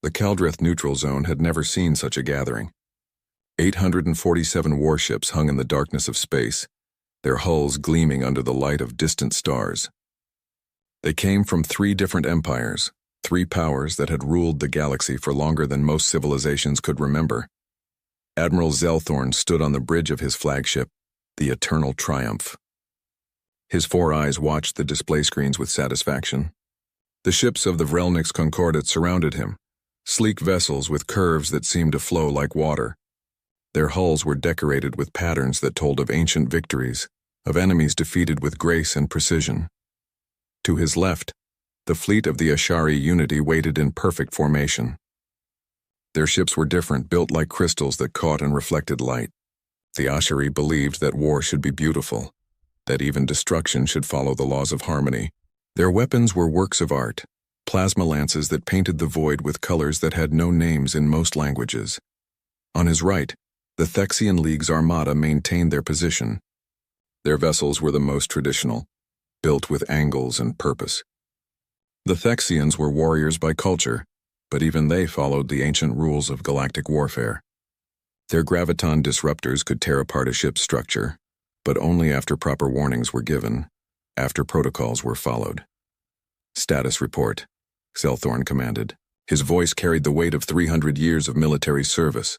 The Caldreth neutral zone had never seen such a gathering. 847 warships hung in the darkness of space, their hulls gleaming under the light of distant stars. They came from 3 different empires, 3 powers that had ruled the galaxy for longer than most civilizations could remember. Admiral Zelthorn stood on the bridge of his flagship, the Eternal Triumph. His 4 eyes watched the display screens with satisfaction. The ships of the Vrelnik's Concordat surrounded him, sleek vessels with curves that seemed to flow like water. Their hulls were decorated with patterns that told of ancient victories, of enemies defeated with grace and precision. To his left, the fleet of the Ashari Unity waited in perfect formation. Their ships were different, built like crystals that caught and reflected light. The Ashari believed that war should be beautiful, that even destruction should follow the laws of harmony. Their weapons were works of art, plasma lances that painted the void with colors that had no names in most languages. On his right, the Thexian League's Armada maintained their position. Their vessels were the most traditional, built with angles and purpose. The Thexians were warriors by culture, but even they followed the ancient rules of galactic warfare. Their graviton disruptors could tear apart a ship's structure, but only after proper warnings were given, after protocols were followed. "Status report," Zelthorn commanded. His voice carried the weight of 300 years of military service.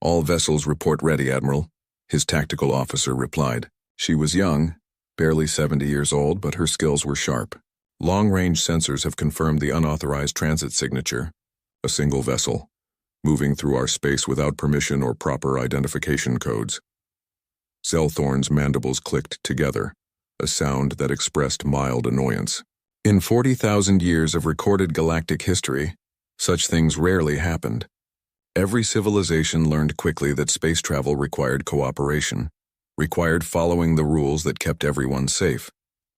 "All vessels report ready, Admiral," his tactical officer replied. She was young, barely 70 years old, but her skills were sharp. "Long-range sensors have confirmed the unauthorized transit signature, a single vessel, moving through our space without permission or proper identification codes." Zelthorn's mandibles clicked together, a sound that expressed mild annoyance. In 40,000 years of recorded galactic history, such things rarely happened. Every civilization learned quickly that space travel required cooperation, required following the rules that kept everyone safe.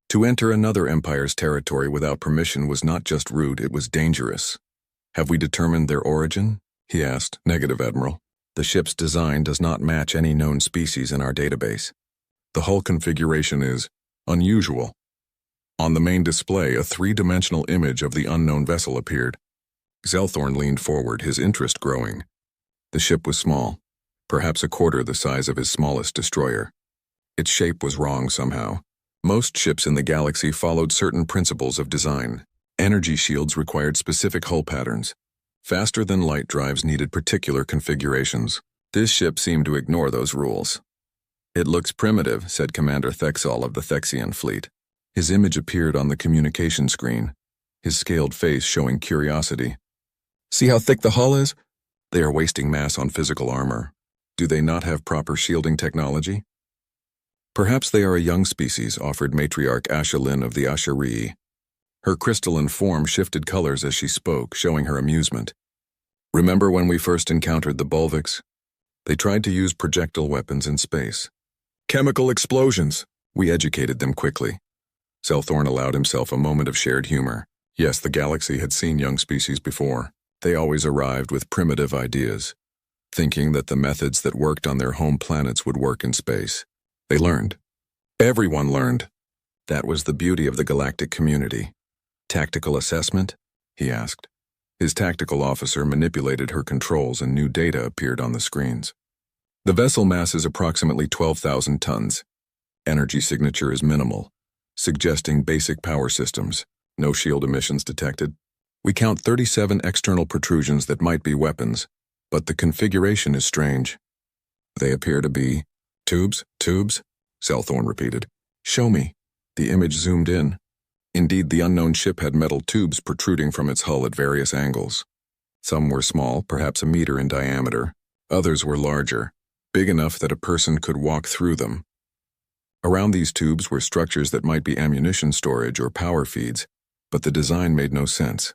To enter another empire's territory without permission was not just rude, it was dangerous. "Have we determined their origin?" he asked. "Negative, Admiral. The ship's design does not match any known species in our database. The hull configuration is unusual." On the main display, a 3-dimensional image of the unknown vessel appeared. Zelthorn leaned forward, his interest growing. The ship was small, perhaps a quarter the size of his smallest destroyer. Its shape was wrong somehow. Most ships in the galaxy followed certain principles of design. Energy shields required specific hull patterns. Faster-than-light drives needed particular configurations. This ship seemed to ignore those rules. "It looks primitive," said Commander Thexol of the Thexian fleet. His image appeared on the communication screen, his scaled face showing curiosity. "See how thick the hull is? They are wasting mass on physical armor. Do they not have proper shielding technology?" "Perhaps they are a young species," offered Matriarch Ashelin of the Ashari. Her crystalline form shifted colors as she spoke, showing her amusement. "Remember when we first encountered the Bulviks? They tried to use projectile weapons in space. Chemical explosions! We educated them quickly." Zelthorn allowed himself a moment of shared humor. Yes, the galaxy had seen young species before. They always arrived with primitive ideas, thinking that the methods that worked on their home planets would work in space. They learned. Everyone learned. That was the beauty of the galactic community. "Tactical assessment?" he asked. His tactical officer manipulated her controls and new data appeared on the screens. "The vessel mass is approximately 12,000 tons. Energy signature is minimal, suggesting basic power systems. No shield emissions detected. We count 37 external protrusions that might be weapons, but the configuration is strange. They appear to be tubes, Zelthorn repeated. "Show me." The image zoomed in. Indeed, the unknown ship had metal tubes protruding from its hull at various angles. Some were small, perhaps a meter in diameter. Others were larger, big enough that a person could walk through them. Around these tubes were structures that might be ammunition storage or power feeds, but the design made no sense.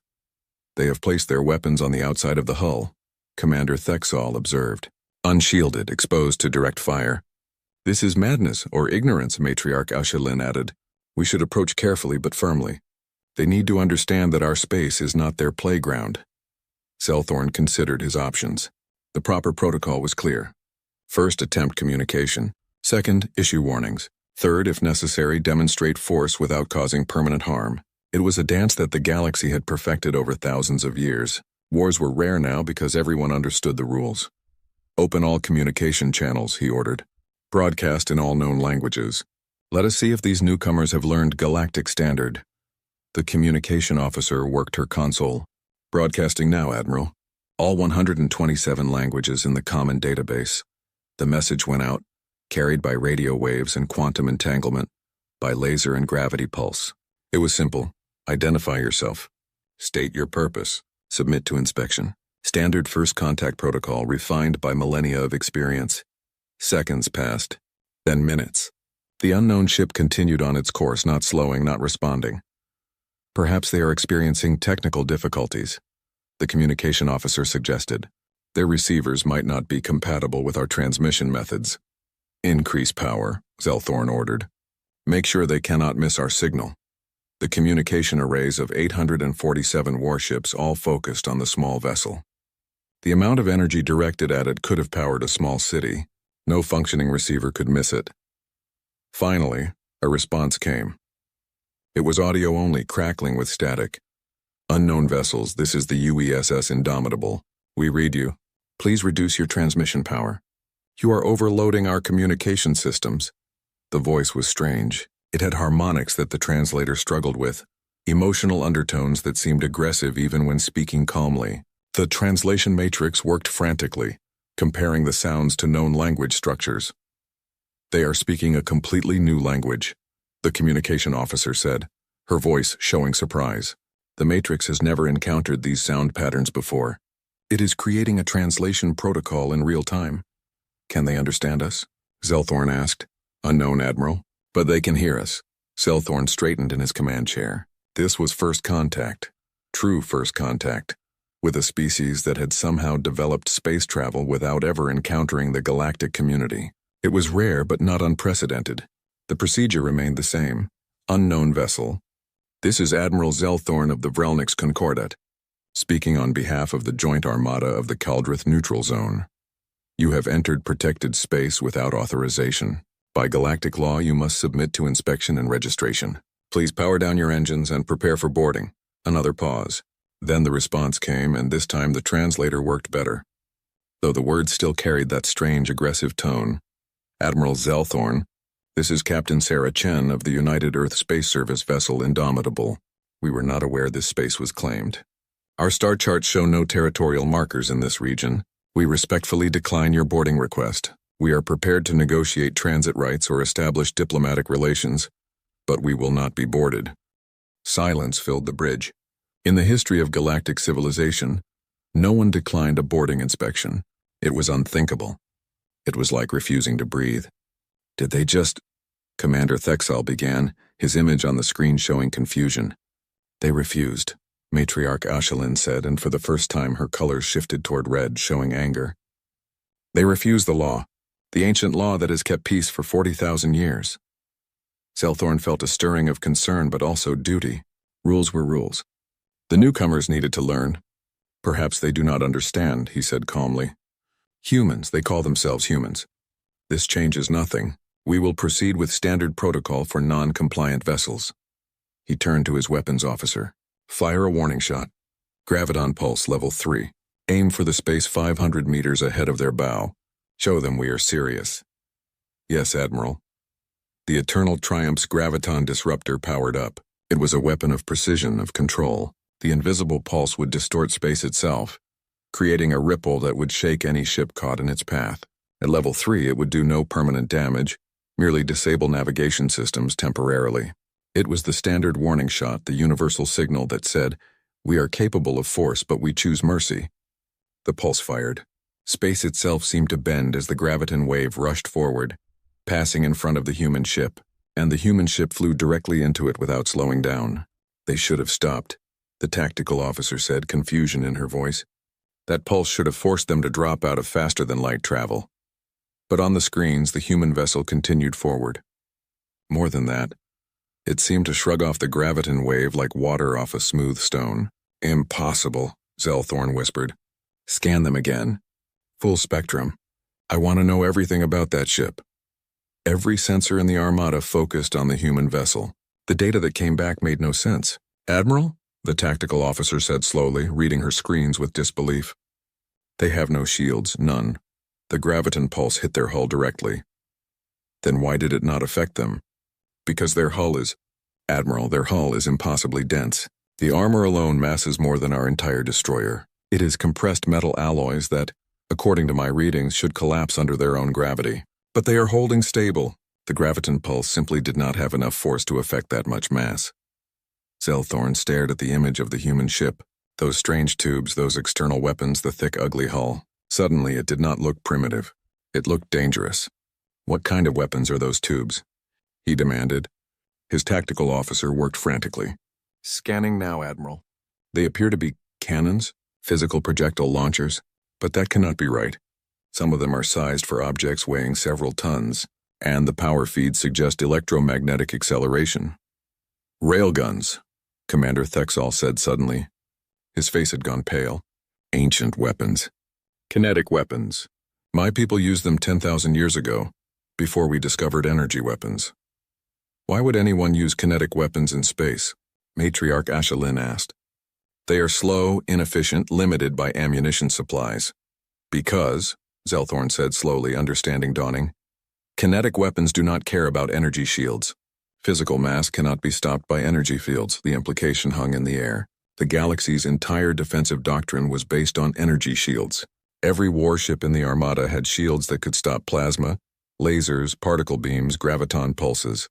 "They have placed their weapons on the outside of the hull," Commander Thexol observed. "Unshielded, exposed to direct fire." "This is madness or ignorance," Matriarch Ashelin added. "We should approach carefully but firmly. They need to understand that our space is not their playground." Zelthorn considered his options. The proper protocol was clear. First, attempt communication. Second, issue warnings. Third, if necessary, demonstrate force without causing permanent harm. It was a dance that the galaxy had perfected over thousands of years. Wars were rare now because everyone understood the rules. Open all communication channels, he ordered. Broadcast in all known languages. Let us see if these newcomers have learned Galactic Standard. The communication officer worked her console. Broadcasting now, Admiral. All 127 languages in the common database. The message went out, carried by radio waves and quantum entanglement, by laser and gravity pulse. It was simple. Identify yourself. State your purpose. Submit to inspection. Standard first contact protocol refined by millennia of experience. Seconds passed. Then minutes. The unknown ship continued on its course, not slowing, not responding. Perhaps they are experiencing technical difficulties, the communication officer suggested. Their receivers might not be compatible with our transmission methods. Increase power, Zelthorn ordered. Make sure they cannot miss our signal. The communication arrays of 847 warships all focused on the small vessel. The amount of energy directed at it could have powered a small city. No functioning receiver could miss it. Finally, a response came. It was audio only, crackling with static. Unknown vessels, this is the UESS Indomitable. We read you. Please reduce your transmission power. You are overloading our communication systems. The voice was strange. It had harmonics that the translator struggled with, emotional undertones that seemed aggressive even when speaking calmly. The translation matrix worked frantically, comparing the sounds to known language structures. They are speaking a completely new language, the communication officer said, her voice showing surprise. The matrix has never encountered these sound patterns before. It is creating a translation protocol in real time. Can they understand us? Zelthorn asked. Unknown, Admiral. But they can hear us. Zelthorn straightened in his command chair. This was first contact. True first contact. With a species that had somehow developed space travel without ever encountering the galactic community. It was rare but not unprecedented. The procedure remained the same. Unknown vessel. This is Admiral Zelthorn of the Vrelnix Concordat, speaking on behalf of the joint armada of the Kaldrith Neutral Zone. You have entered protected space without authorization. By galactic law, you must submit to inspection and registration. Please power down your engines and prepare for boarding. Another pause. Then the response came, and this time the translator worked better. Though the words still carried that strange, aggressive tone. Admiral Zelthorn, this is Captain Sarah Chen of the United Earth Space Service vessel Indomitable. We were not aware this space was claimed. Our star charts show no territorial markers in this region. We respectfully decline your boarding request. We are prepared to negotiate transit rights or establish diplomatic relations, but we will not be boarded. Silence filled the bridge. In the history of galactic civilization, no one declined a boarding inspection. It was unthinkable. It was like refusing to breathe. Did they just... Commander Thexal began, his image on the screen showing confusion. They refused, Matriarch Ashelin said, and for the first time her colors shifted toward red, showing anger. They refused the law, the ancient law that has kept peace for 40,000 years. Zelthorn felt a stirring of concern but also duty. Rules were rules. The newcomers needed to learn. Perhaps they do not understand, he said calmly. Humans, they call themselves humans. This changes nothing. We will proceed with standard protocol for non-compliant vessels. He turned to his weapons officer. Fire a warning shot. Graviton pulse level 3. Aim for the space 500 meters ahead of their bow. Show them we are serious. Yes, Admiral. The Eternal Triumph's graviton disruptor powered up. It was a weapon of precision, of control. The invisible pulse would distort space itself, creating a ripple that would shake any ship caught in its path. At level 3, it would do no permanent damage, merely disable navigation systems temporarily. It was the standard warning shot, the universal signal that said, "We are capable of force, but we choose mercy." The pulse fired. Space itself seemed to bend as the graviton wave rushed forward, passing in front of the human ship, and the human ship flew directly into it without slowing down. They should have stopped, the tactical officer said, confusion in her voice. That pulse should have forced them to drop out of faster-than-light travel. But on the screens, the human vessel continued forward. More than that, it seemed to shrug off the graviton wave like water off a smooth stone. Impossible, Zelthorn whispered. Scan them again. Full spectrum. I want to know everything about that ship. Every sensor in the Armada focused on the human vessel. The data that came back made no sense. Admiral? the tactical officer said slowly, reading her screens with disbelief. They have no shields, none. The graviton pulse hit their hull directly. Then why did it not affect them? Because their hull is... Admiral, their hull is impossibly dense. The armor alone masses more than our entire destroyer. It is compressed metal alloys that, according to my readings, should collapse under their own gravity. But they are holding stable. The graviton pulse simply did not have enough force to affect that much mass. Zelthorn stared at the image of the human ship. Those strange tubes, those external weapons, the thick, ugly hull. Suddenly, it did not look primitive. It looked dangerous. What kind of weapons are those tubes? He demanded. His tactical officer worked frantically. Scanning now, Admiral. They appear to be cannons, physical projectile launchers, but that cannot be right. Some of them are sized for objects weighing several tons, and the power feeds suggest electromagnetic acceleration. Railguns, Commander Thexall said suddenly. His face had gone pale. Ancient weapons. Kinetic weapons. My people used them 10,000 years ago, before we discovered energy weapons. Why would anyone use kinetic weapons in space? Matriarch Ashelin asked. They are slow, inefficient, limited by ammunition supplies. Because, Zelthorn said slowly, understanding dawning, kinetic weapons do not care about energy shields. Physical mass cannot be stopped by energy fields, the implication hung in the air. The galaxy's entire defensive doctrine was based on energy shields. Every warship in the Armada had shields that could stop plasma, lasers, particle beams, graviton pulses.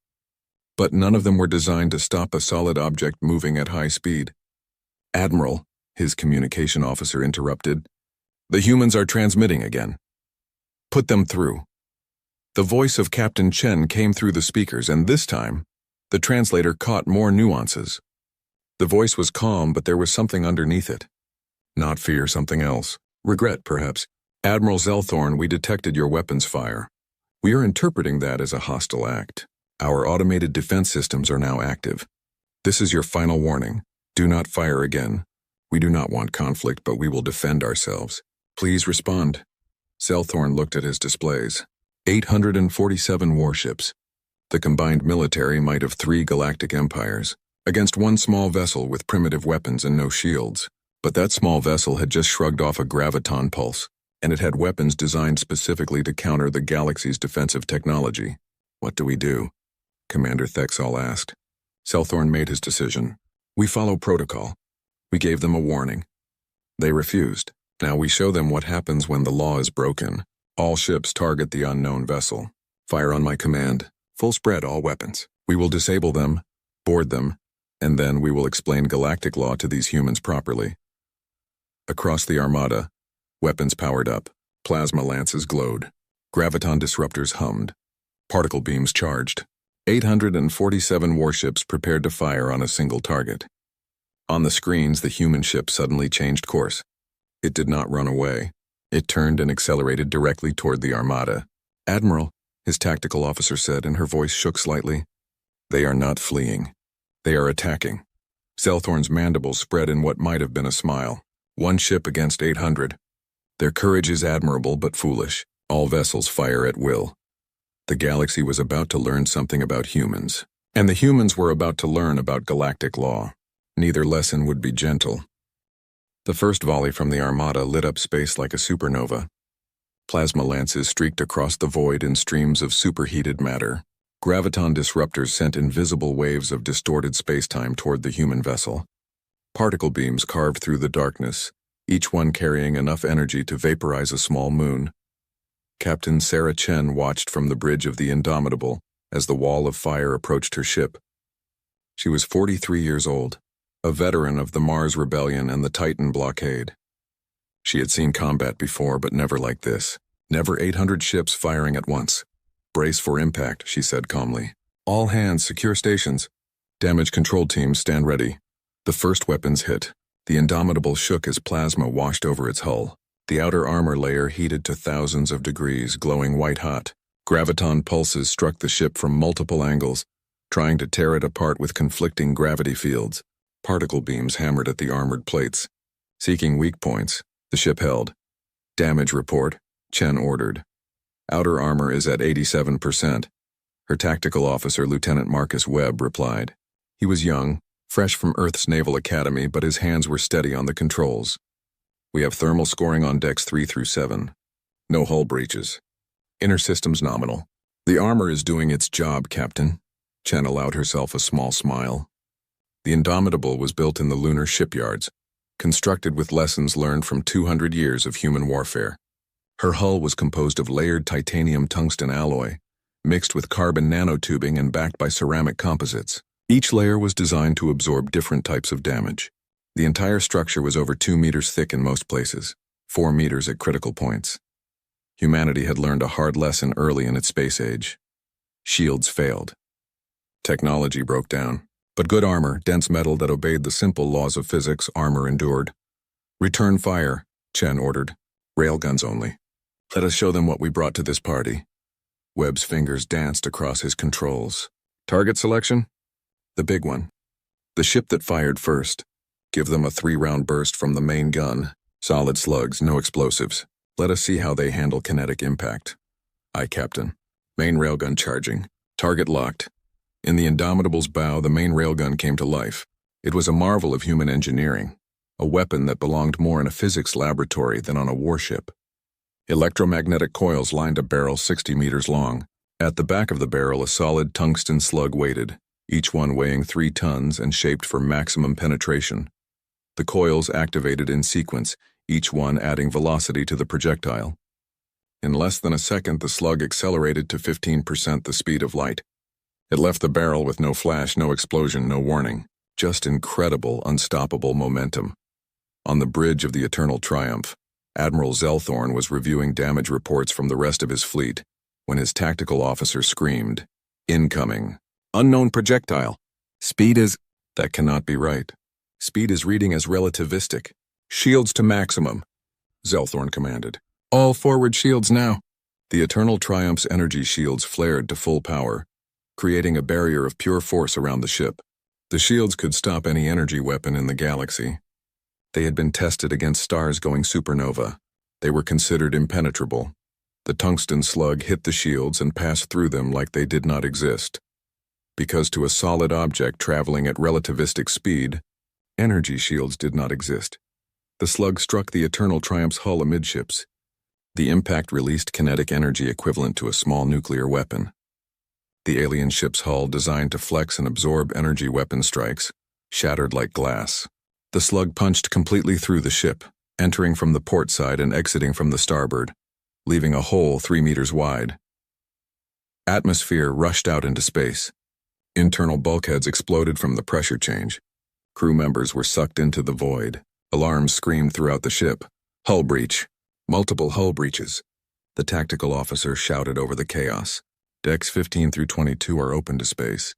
But none of them were designed to stop a solid object moving at high speed. Admiral, his communication officer interrupted, the humans are transmitting again. Put them through. The voice of Captain Chen came through the speakers, and this time, the translator caught more nuances. The voice was calm, but there was something underneath it. Not fear, something else. Regret, perhaps. Admiral Zelthorn, we detected your weapons fire. We are interpreting that as a hostile act. Our automated defense systems are now active. This is your final warning. Do not fire again. We do not want conflict, but we will defend ourselves. Please respond. Zelthorn looked at his displays. 847 warships. The combined military might of 3 galactic empires, against one small vessel with primitive weapons and no shields. But that small vessel had just shrugged off a graviton pulse, and it had weapons designed specifically to counter the galaxy's defensive technology. What do we do? Commander Thexall asked. Zelthorn made his decision. We follow protocol. We gave them a warning. They refused. Now we show them what happens when the law is broken. All ships target the unknown vessel. Fire on my command. Full spread all weapons. We will disable them, board them, and then we will explain galactic law to these humans properly. Across the Armada, weapons powered up, plasma lances glowed, graviton disruptors hummed, particle beams charged. 847 warships prepared to fire on a single target. On the screens, the human ship suddenly changed course. It did not run away. It turned and accelerated directly toward the Armada. Admiral, his tactical officer said, and her voice shook slightly. They are not fleeing. They are attacking. Zelthorn's mandibles spread in what might have been a smile. One ship against 800. Their courage is admirable but foolish. All vessels fire at will. The galaxy was about to learn something about humans, and the humans were about to learn about galactic law. Neither lesson would be gentle. The first volley from the Armada lit up space like a supernova. Plasma lances streaked across the void in streams of superheated matter. Graviton disruptors sent invisible waves of distorted spacetime toward the human vessel. Particle beams carved through the darkness, each one carrying enough energy to vaporize a small moon. Captain Sarah Chen watched from the bridge of the Indomitable as the wall of fire approached her ship. She was 43 years old, a veteran of the Mars Rebellion and the Titan blockade. She had seen combat before, but never like this. Never 800 ships firing at once. Brace for impact, she said calmly. All hands secure stations. Damage control teams stand ready. The first weapons hit. The Indomitable shook as plasma washed over its hull. The outer armor layer heated to thousands of degrees, glowing white-hot. Graviton pulses struck the ship from multiple angles, trying to tear it apart with conflicting gravity fields. Particle beams hammered at the armored plates. Seeking weak points, the ship held. Damage report, Chen ordered. Outer armor is at 87%. Her tactical officer, Lieutenant Marcus Webb, replied. He was young, fresh from Earth's Naval Academy, but his hands were steady on the controls. We have thermal scoring on decks 3 through 7. No hull breaches. Inner systems nominal. The armor is doing its job, Captain. Chen allowed herself a small smile. The Indomitable was built in the lunar shipyards, constructed with lessons learned from 200 years of human warfare. Her hull was composed of layered titanium tungsten alloy, mixed with carbon nanotubing and backed by ceramic composites. Each layer was designed to absorb different types of damage. The entire structure was over 2 meters thick in most places, 4 meters at critical points. Humanity had learned a hard lesson early in its space age. Shields failed. Technology broke down. But good armor, dense metal that obeyed the simple laws of physics, armor endured. Return fire, Chen ordered. Railguns only. Let us show them what we brought to this party. Webb's fingers danced across his controls. Target selection? The big one. The ship that fired first. Give them a 3-round burst from the main gun. Solid slugs, no explosives. Let us see how they handle kinetic impact. Aye, Captain. Main railgun charging. Target locked. In the Indomitable's bow, the main railgun came to life. It was a marvel of human engineering, a weapon that belonged more in a physics laboratory than on a warship. Electromagnetic coils lined a barrel 60 meters long. At the back of the barrel, a solid tungsten slug waited, each one weighing 3 tons and shaped for maximum penetration. The coils activated in sequence, each one adding velocity to the projectile. In less than a second, the slug accelerated to 15% the speed of light. It left the barrel with no flash, no explosion, no warning. Just incredible, unstoppable momentum. On the bridge of the Eternal Triumph, Admiral Zelthorn was reviewing damage reports from the rest of his fleet when his tactical officer screamed, "Incoming! Unknown projectile! Speed is—" That cannot be right. Speed is reading as relativistic. Shields to maximum, Zelthorn commanded. All forward shields now. The Eternal Triumph's energy shields flared to full power, creating a barrier of pure force around the ship. The shields could stop any energy weapon in the galaxy. They had been tested against stars going supernova. They were considered impenetrable. The tungsten slug hit the shields and passed through them like they did not exist. Because to a solid object traveling at relativistic speed, energy shields did not exist. The slug struck the Eternal Triumph's hull amidships. The impact released kinetic energy equivalent to a small nuclear weapon. The alien ship's hull, designed to flex and absorb energy weapon strikes, shattered like glass. The slug punched completely through the ship, entering from the port side and exiting from the starboard, leaving a hole 3 meters wide. Atmosphere rushed out into space. Internal bulkheads exploded from the pressure change. Crew members were sucked into the void. Alarms screamed throughout the ship. Hull breach. Multiple hull breaches. The tactical officer shouted over the chaos. Decks 15 through 22 are open to space.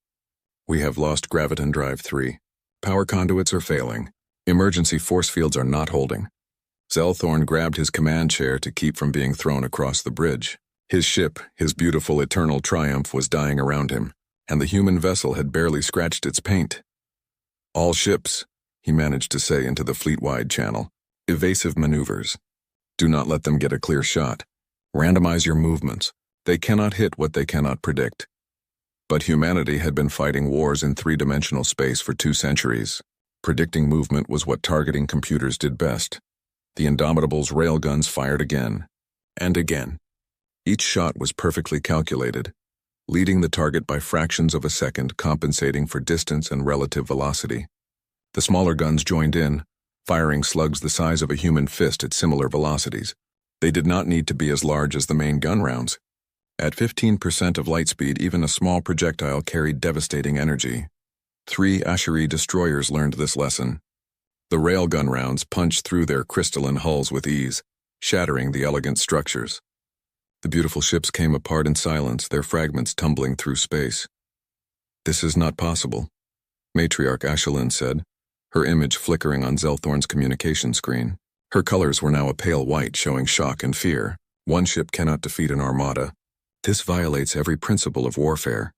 We have lost graviton drive 3. Power conduits are failing. Emergency force fields are not holding. Zelthorn grabbed his command chair to keep from being thrown across the bridge. His ship, his beautiful Eternal Triumph, was dying around him, and the human vessel had barely scratched its paint. All ships, he managed to say into the fleet-wide channel. Evasive maneuvers. Do not let them get a clear shot. Randomize your movements. They cannot hit what they cannot predict. But humanity had been fighting wars in 3-dimensional space for 2 centuries. Predicting movement was what targeting computers did best. The Indomitable's railguns fired again, and again. Each shot was perfectly calculated, leading the target by fractions of a second, compensating for distance and relative velocity. The smaller guns joined in, firing slugs the size of a human fist at similar velocities. They did not need to be as large as the main gun rounds. At 15% of light speed, even a small projectile carried devastating energy. 3 Asheri destroyers learned this lesson. The railgun rounds punched through their crystalline hulls with ease, shattering the elegant structures. The beautiful ships came apart in silence, their fragments tumbling through space. This is not possible, Matriarch Ashelin said, her image flickering on Zelthorn's communication screen. Her colors were now a pale white, showing shock and fear. One ship cannot defeat an armada. This violates every principle of warfare.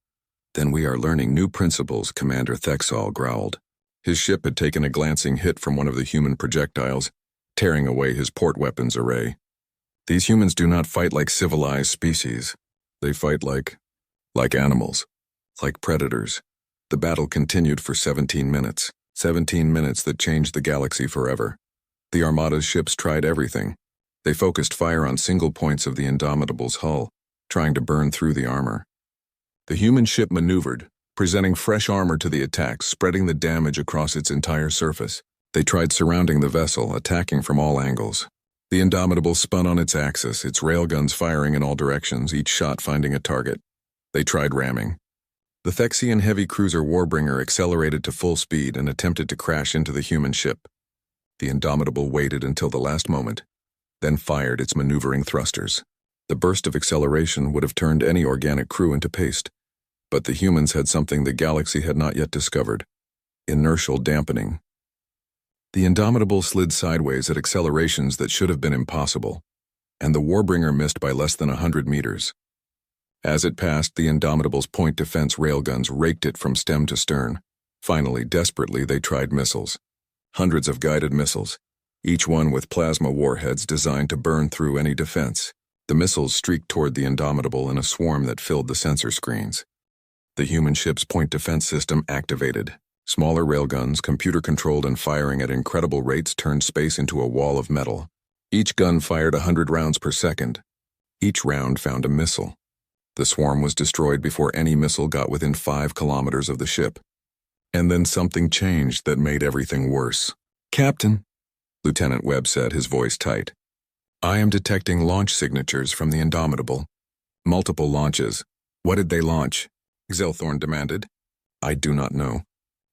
Then we are learning new principles, Commander Thexal growled. His ship had taken a glancing hit from one of the human projectiles, tearing away his port weapons array. These humans do not fight like civilized species. They fight like animals, like predators. The battle continued for 17 minutes. 17 minutes that changed the galaxy forever. The Armada's ships tried everything. They focused fire on single points of the Indomitable's hull, trying to burn through the armor. The human ship maneuvered, presenting fresh armor to the attack, spreading the damage across its entire surface. They tried surrounding the vessel, attacking from all angles. The Indomitable spun on its axis, its railguns firing in all directions, each shot finding a target. They tried ramming. The Thexian heavy cruiser Warbringer accelerated to full speed and attempted to crash into the human ship. The Indomitable waited until the last moment, then fired its maneuvering thrusters. The burst of acceleration would have turned any organic crew into paste, but the humans had something the galaxy had not yet discovered: inertial dampening. The Indomitable slid sideways at accelerations that should have been impossible, and the Warbringer missed by less than 100 meters. As it passed, the Indomitable's point defense railguns raked it from stem to stern. Finally, desperately, they tried missiles. Hundreds of guided missiles, each one with plasma warheads designed to burn through any defense. The missiles streaked toward the Indomitable in a swarm that filled the sensor screens. The human ship's point defense system activated. Smaller railguns, computer-controlled and firing at incredible rates, turned space into a wall of metal. Each gun fired 100 rounds per second. Each round found a missile. The swarm was destroyed before any missile got within 5 kilometers of the ship. And then something changed that made everything worse. "Captain," Lieutenant Webb said, his voice tight, "I am detecting launch signatures from the Indomitable. Multiple launches." "What did they launch?" Zelthorn demanded. "I do not know.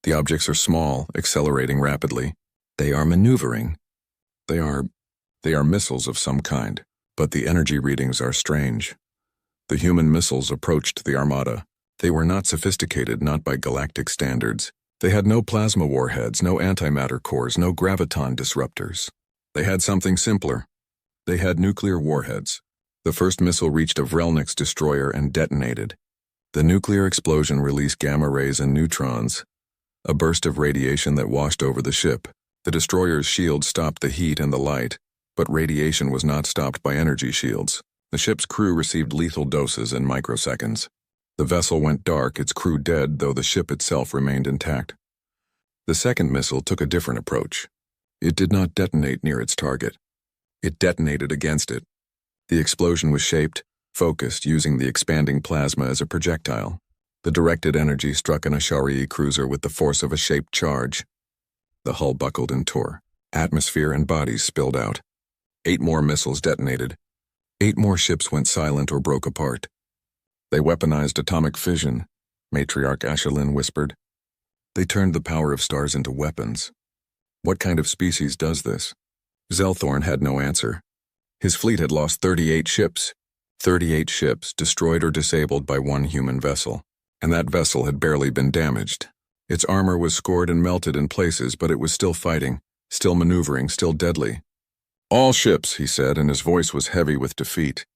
The objects are small, accelerating rapidly. They are maneuvering. They are missiles of some kind, but the energy readings are strange." The human missiles approached the Armada. They were not sophisticated, not by galactic standards. They had no plasma warheads, no antimatter cores, no graviton disruptors. They had something simpler. They had nuclear warheads. The first missile reached a Vrelnik's destroyer and detonated. The nuclear explosion released gamma rays and neutrons, a burst of radiation that washed over the ship. The destroyer's shield stopped the heat and the light, but radiation was not stopped by energy shields. The ship's crew received lethal doses in microseconds. The vessel went dark, its crew dead, though the ship itself remained intact. The second missile took a different approach. It did not detonate near its target. It detonated against it. The explosion was shaped, focused, using the expanding plasma as a projectile. The directed energy struck an HFY cruiser with the force of a shaped charge. The hull buckled and tore. Atmosphere and bodies spilled out. 8 more missiles detonated. 8 more ships went silent or broke apart. "They weaponized atomic fission," Matriarch Ashelin whispered. "They turned the power of stars into weapons. What kind of species does this?" Zelthorn had no answer. His fleet had lost 38 ships. 38 ships, destroyed or disabled by one human vessel. And that vessel had barely been damaged. Its armor was scored and melted in places, but it was still fighting, still maneuvering, still deadly. "All ships," he said, and his voice was heavy with defeat.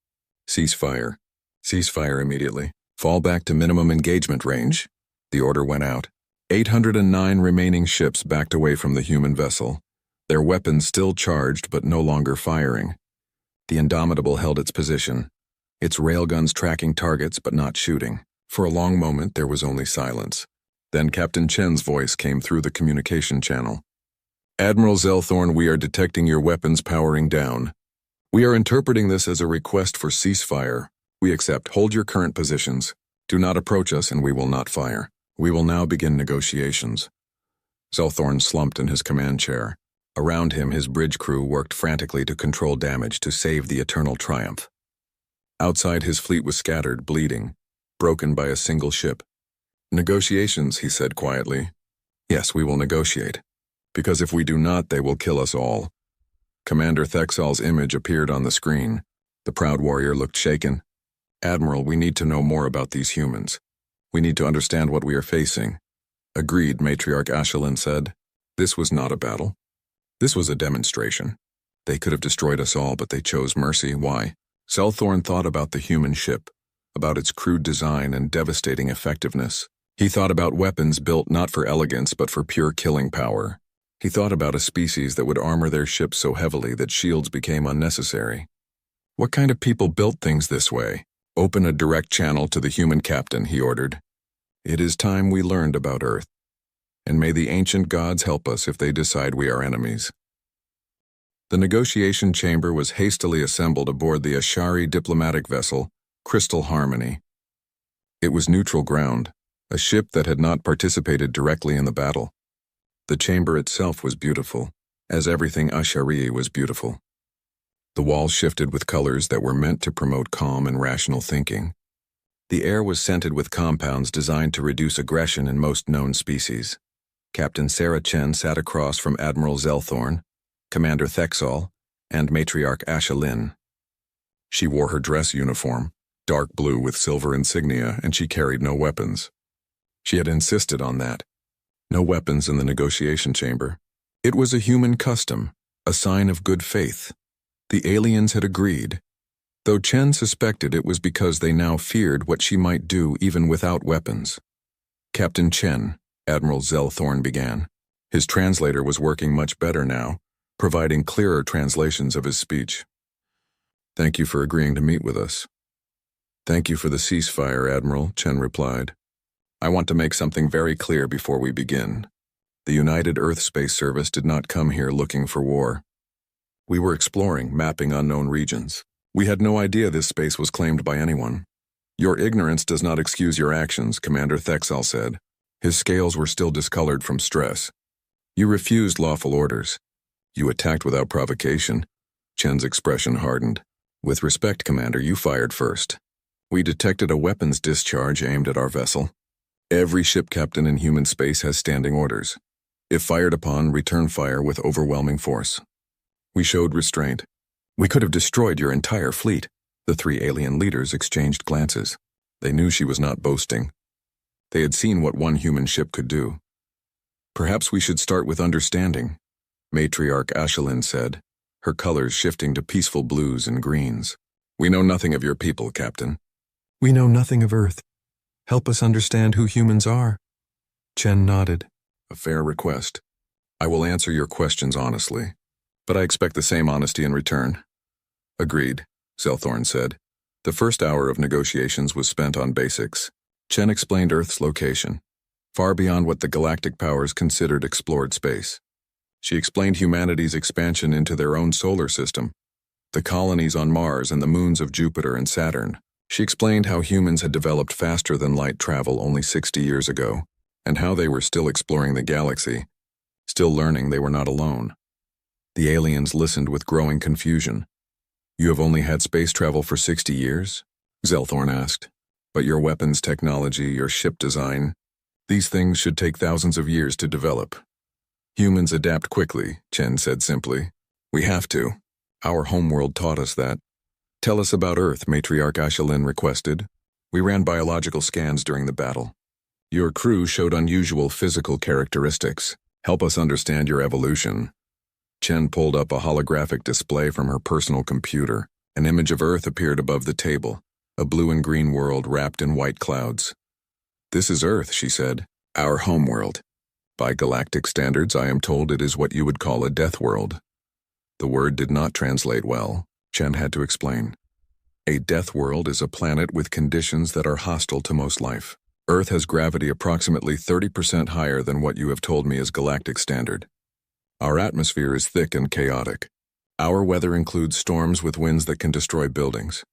"Ceasefire. Ceasefire immediately. Fall back to minimum engagement range." The order went out. 809 remaining ships backed away from the human vessel, their weapons still charged but no longer firing. The Indomitable held its position, its railguns tracking targets but not shooting. For a long moment there was only silence. Then Captain Chen's voice came through the communication channel. "Admiral Zelthorn, we are detecting your weapons powering down. We are interpreting this as a request for ceasefire. We accept. Hold your current positions. Do not approach us and we will not fire. We will now begin negotiations." Zelthorn slumped in his command chair. Around him, his bridge crew worked frantically to control damage to save the Eternal Triumph. Outside, his fleet was scattered, bleeding, broken by a single ship. "Negotiations," he said quietly. "Yes, we will negotiate. Because if we do not, they will kill us all." Commander Thexal's image appeared on the screen. The proud warrior looked shaken. "Admiral, we need to know more about these humans. We need to understand what we are facing." "Agreed," Matriarch Ashelin said. "This was not a battle. This was a demonstration. They could have destroyed us all, but they chose mercy. Why?" Zelthorn thought about the human ship, about its crude design and devastating effectiveness. He thought about weapons built not for elegance but for pure killing power. He thought about a species that would armor their ships so heavily that shields became unnecessary. What kind of people built things this way? "Open a direct channel to the human captain," he ordered. It is time we learned about Earth, and may the ancient gods help us if they decide we are enemies. The negotiation chamber was hastily assembled aboard the Ashari diplomatic vessel, Crystal Harmony. It was neutral ground, a ship that had not participated directly in the battle. The chamber itself was beautiful, as everything Ashari was beautiful. The walls shifted with colors that were meant to promote calm and rational thinking. The air was scented with compounds designed to reduce aggression in most known species. Captain Sarah Chen sat across from Admiral Zelthorn, Commander Thexol, and Matriarch Asha Lin. She wore her dress uniform, dark blue with silver insignia, and she carried no weapons. She had insisted on that. No weapons in the negotiation chamber. It was a human custom, a sign of good faith. The aliens had agreed, though Chen suspected it was because they now feared what she might do even without weapons. Captain Chen, Admiral Zelthorn began. His translator was working much better now, providing clearer translations of his speech. "Thank you for agreeing to meet with us." "Thank you for the ceasefire, Admiral," Chen replied. "I want to make something very clear before we begin. The United Earth Space Service did not come here looking for war. We were exploring, mapping unknown regions. We had no idea this space was claimed by anyone. Your ignorance does not excuse your actions," Commander Thexol said. His scales were still discolored from stress. "You refused lawful orders. You attacked without provocation." Chen's expression hardened. "With respect, Commander, you fired first. We detected a weapons discharge aimed at our vessel. Every ship captain in human space has standing orders. If fired upon, return fire with overwhelming force. We showed restraint. We could have destroyed your entire fleet." The three alien leaders exchanged glances. They knew she was not boasting. They had seen what one human ship could do. "Perhaps we should start with understanding," Matriarch Ashelin said, her colors shifting to peaceful blues and greens. "We know nothing of your people, Captain." "We know nothing of Earth. Help us understand who humans are." Chen nodded. "A fair request. I will answer your questions honestly, but I expect the same honesty in return." "Agreed," Zelthorn said. The first hour of negotiations was spent on basics. Chen explained Earth's location, far beyond what the galactic powers considered explored space. She explained humanity's expansion into their own solar system, the colonies on Mars and the moons of Jupiter and Saturn. She explained how humans had developed faster than light travel only 60 years ago, and how they were still exploring the galaxy, still learning they were not alone. The aliens listened with growing confusion. "You have only had space travel for 60 years?" Zelthorn asked. "But your weapons technology, your ship design, these things should take thousands of years to develop." "Humans adapt quickly," Chen said simply. "We have to. Our homeworld taught us that." "Tell us about Earth," Matriarch Ashelin requested. "We ran biological scans during the battle. Your crew showed unusual physical characteristics. Help us understand your evolution." Chen pulled up a holographic display from her personal computer. An image of Earth appeared above the table, a blue and green world wrapped in white clouds. "This is Earth," she said, "our homeworld. By galactic standards, I am told it is what you would call a death world." The word did not translate well. Chen had to explain. "A death world is a planet with conditions that are hostile to most life. Earth has gravity approximately 30% higher than what you have told me is galactic standard. Our atmosphere is thick and chaotic. Our weather includes storms with winds that can destroy buildings.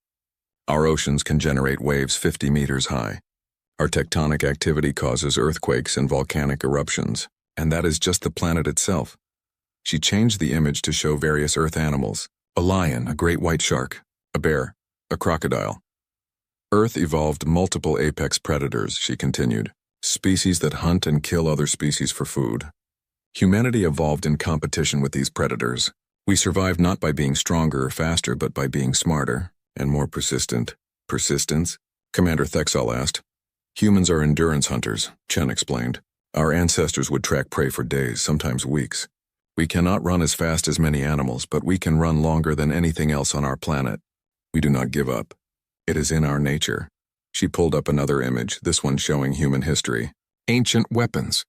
Our oceans can generate waves 50 meters high. Our tectonic activity causes earthquakes and volcanic eruptions, and that is just the planet itself." She changed the image to show various Earth animals: a lion, a great white shark, a bear, a crocodile. "Earth evolved multiple apex predators," she continued, "species that hunt and kill other species for food. Humanity evolved in competition with these predators. We survived not by being stronger or faster, but by being smarter and more persistent." "Persistence?" Commander Thexol asked. "Humans are endurance hunters," Chen explained. "Our ancestors would track prey for days, sometimes weeks. We cannot run as fast as many animals, but we can run longer than anything else on our planet. We do not give up. It is in our nature." She pulled up another image, this one showing human history. Ancient weapons.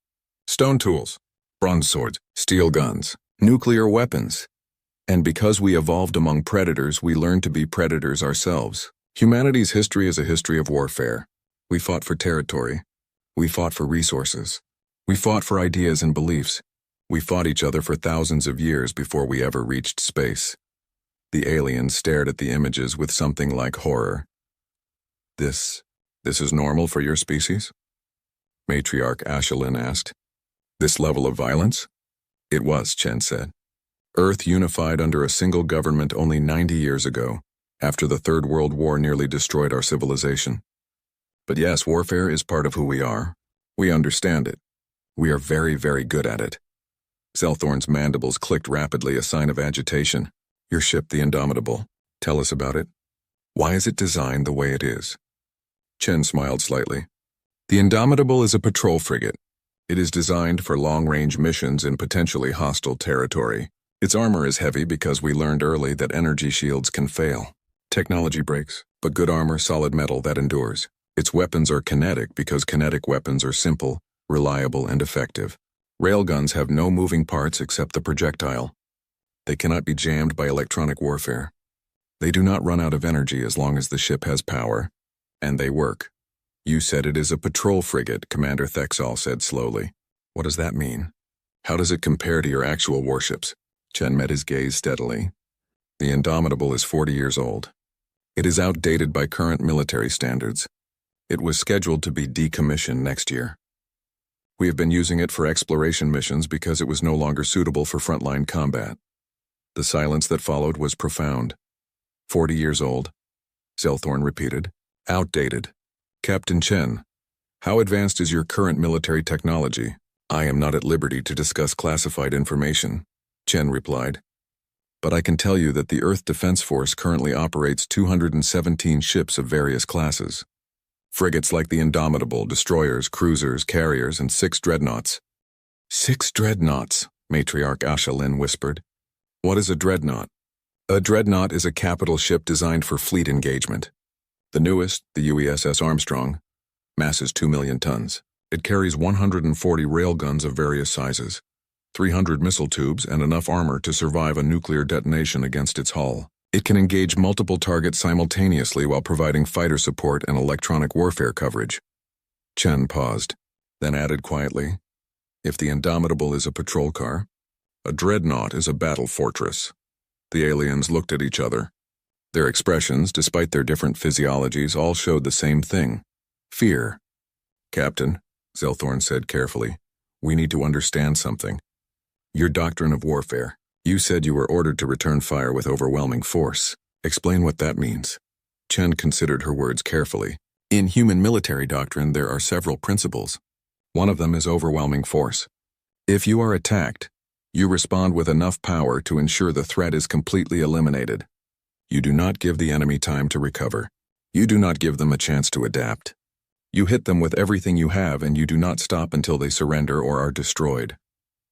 Stone tools, bronze swords, steel guns, nuclear weapons. And because we evolved among predators, we learned to be predators ourselves. Humanity's history is a history of warfare. We fought for territory. We fought for resources. We fought for ideas and beliefs. We fought each other for thousands of years before we ever reached space. The aliens stared at the images with something like horror. This is normal for your species? Matriarch Ashelin asked. This level of violence? It was, Chen said. Earth unified under a single government only 90 years ago, after the Third World War nearly destroyed our civilization. But yes, warfare is part of who we are. We understand it. We are very, very good at it. Zelthorn's mandibles clicked rapidly, a sign of agitation. Your ship, the Indomitable. Tell us about it. Why is it designed the way it is? Chen smiled slightly. The Indomitable is a patrol frigate. It is designed for long-range missions in potentially hostile territory. Its armor is heavy because we learned early that energy shields can fail. Technology breaks, but good armor, solid metal that endures. Its weapons are kinetic because kinetic weapons are simple, reliable, and effective. Railguns have no moving parts except the projectile. They cannot be jammed by electronic warfare. They do not run out of energy as long as the ship has power. And they work. You said it is a patrol frigate, Commander Thexal said slowly. What does that mean? How does it compare to your actual warships? Chen met his gaze steadily. The Indomitable is 40 years old. It is outdated by current military standards. It was scheduled to be decommissioned next year. We have been using it for exploration missions because it was no longer suitable for frontline combat. The silence that followed was profound. 40 years old, Zelthorn repeated. Outdated. Captain Chen, how advanced is your current military technology? I am not at liberty to discuss classified information, Chen replied. But I can tell you that the Earth Defense Force currently operates 217 ships of various classes. Frigates like the Indomitable, destroyers, cruisers, carriers, and 6 dreadnoughts. 6 dreadnoughts, Matriarch Ashelin whispered. What is a dreadnought? A dreadnought is a capital ship designed for fleet engagement. The newest, the UESS Armstrong, masses 2 million tons. It carries 140 railguns of various sizes, 300 missile tubes, and enough armor to survive a nuclear detonation against its hull. It can engage multiple targets simultaneously while providing fighter support and electronic warfare coverage. Chen paused, then added quietly, if the Indomitable is a patrol car, a dreadnought is a battle fortress. The aliens looked at each other. Their expressions, despite their different physiologies, all showed the same thing. Fear. Captain, Zelthorn said carefully, we need to understand something. Your doctrine of warfare. You said you were ordered to return fire with overwhelming force. Explain what that means. Chen considered her words carefully. In human military doctrine, there are several principles. One of them is overwhelming force. If you are attacked, you respond with enough power to ensure the threat is completely eliminated. You do not give the enemy time to recover. You do not give them a chance to adapt. You hit them with everything you have and you do not stop until they surrender or are destroyed.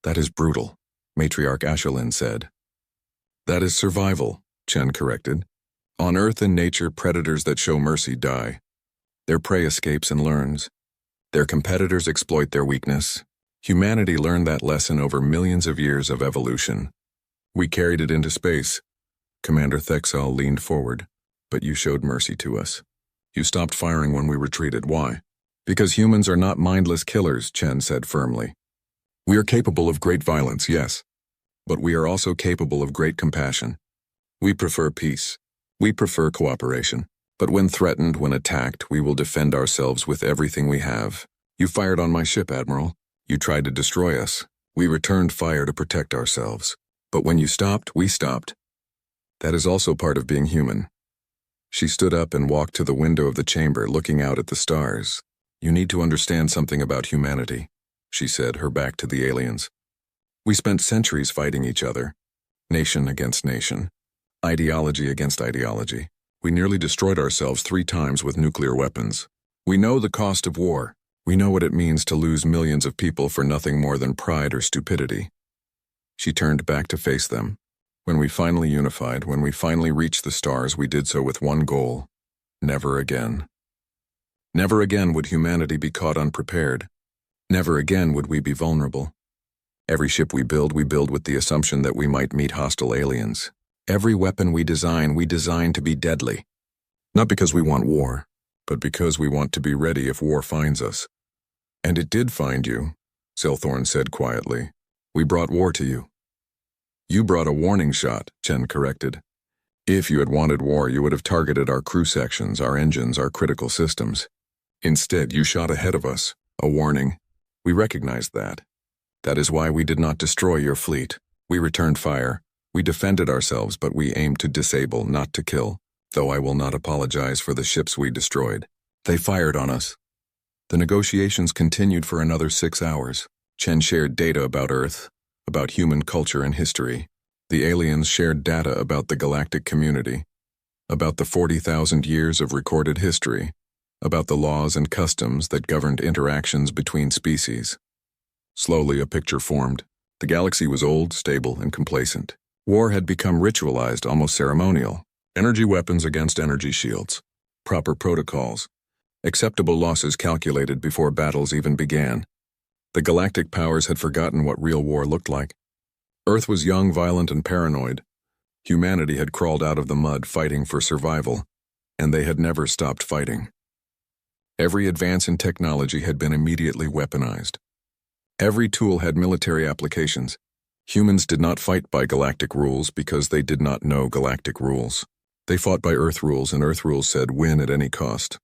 That is brutal, Matriarch Ashelin said. That is survival, Chen corrected. On Earth and nature, predators that show mercy die. Their prey escapes and learns. Their competitors exploit their weakness. Humanity learned that lesson over millions of years of evolution. We carried it into space. Commander Thexal leaned forward. But you showed mercy to us. You stopped firing when we retreated. Why? Because humans are not mindless killers, Chen said firmly. We are capable of great violence, yes. But we are also capable of great compassion. We prefer peace. We prefer cooperation. But when threatened, when attacked, we will defend ourselves with everything we have. You fired on my ship, Admiral. You tried to destroy us. We returned fire to protect ourselves. But when you stopped, we stopped. That is also part of being human. She stood up and walked to the window of the chamber, looking out at the stars. You need to understand something about humanity, she said, her back to the aliens. We spent centuries fighting each other, nation against nation, ideology against ideology. We nearly destroyed ourselves 3 times with nuclear weapons. We know the cost of war. We know what it means to lose millions of people for nothing more than pride or stupidity. She turned back to face them. When we finally unified, when we finally reached the stars, we did so with one goal: never again. Never again would humanity be caught unprepared. Never again would we be vulnerable. Every ship we build with the assumption that we might meet hostile aliens. Every weapon we design to be deadly. Not because we want war, but because we want to be ready if war finds us. And it did find you, Silthorn said quietly. We brought war to you. You brought a warning shot, Chen corrected. If you had wanted war, you would have targeted our crew sections, our engines, our critical systems. Instead, you shot ahead of us, a warning. We recognized that. That is why we did not destroy your fleet. We returned fire. We defended ourselves, but we aimed to disable, not to kill, though I will not apologize for the ships we destroyed. They fired on us. The negotiations continued for another 6 hours. Chen shared data about Earth, about human culture and history. The aliens shared data about the galactic community, about the 40,000 years of recorded history, about the laws and customs that governed interactions between species. Slowly, a picture formed. The galaxy was old, stable, and complacent. War had become ritualized, almost ceremonial. Energy weapons against energy shields. Proper protocols. Acceptable losses calculated before battles even began. The galactic powers had forgotten what real war looked like. Earth was young, violent, and paranoid. Humanity had crawled out of the mud fighting for survival, and they had never stopped fighting. Every advance in technology had been immediately weaponized. Every tool had military applications. Humans did not fight by galactic rules because they did not know galactic rules. They fought by Earth rules, and Earth rules said win at any cost.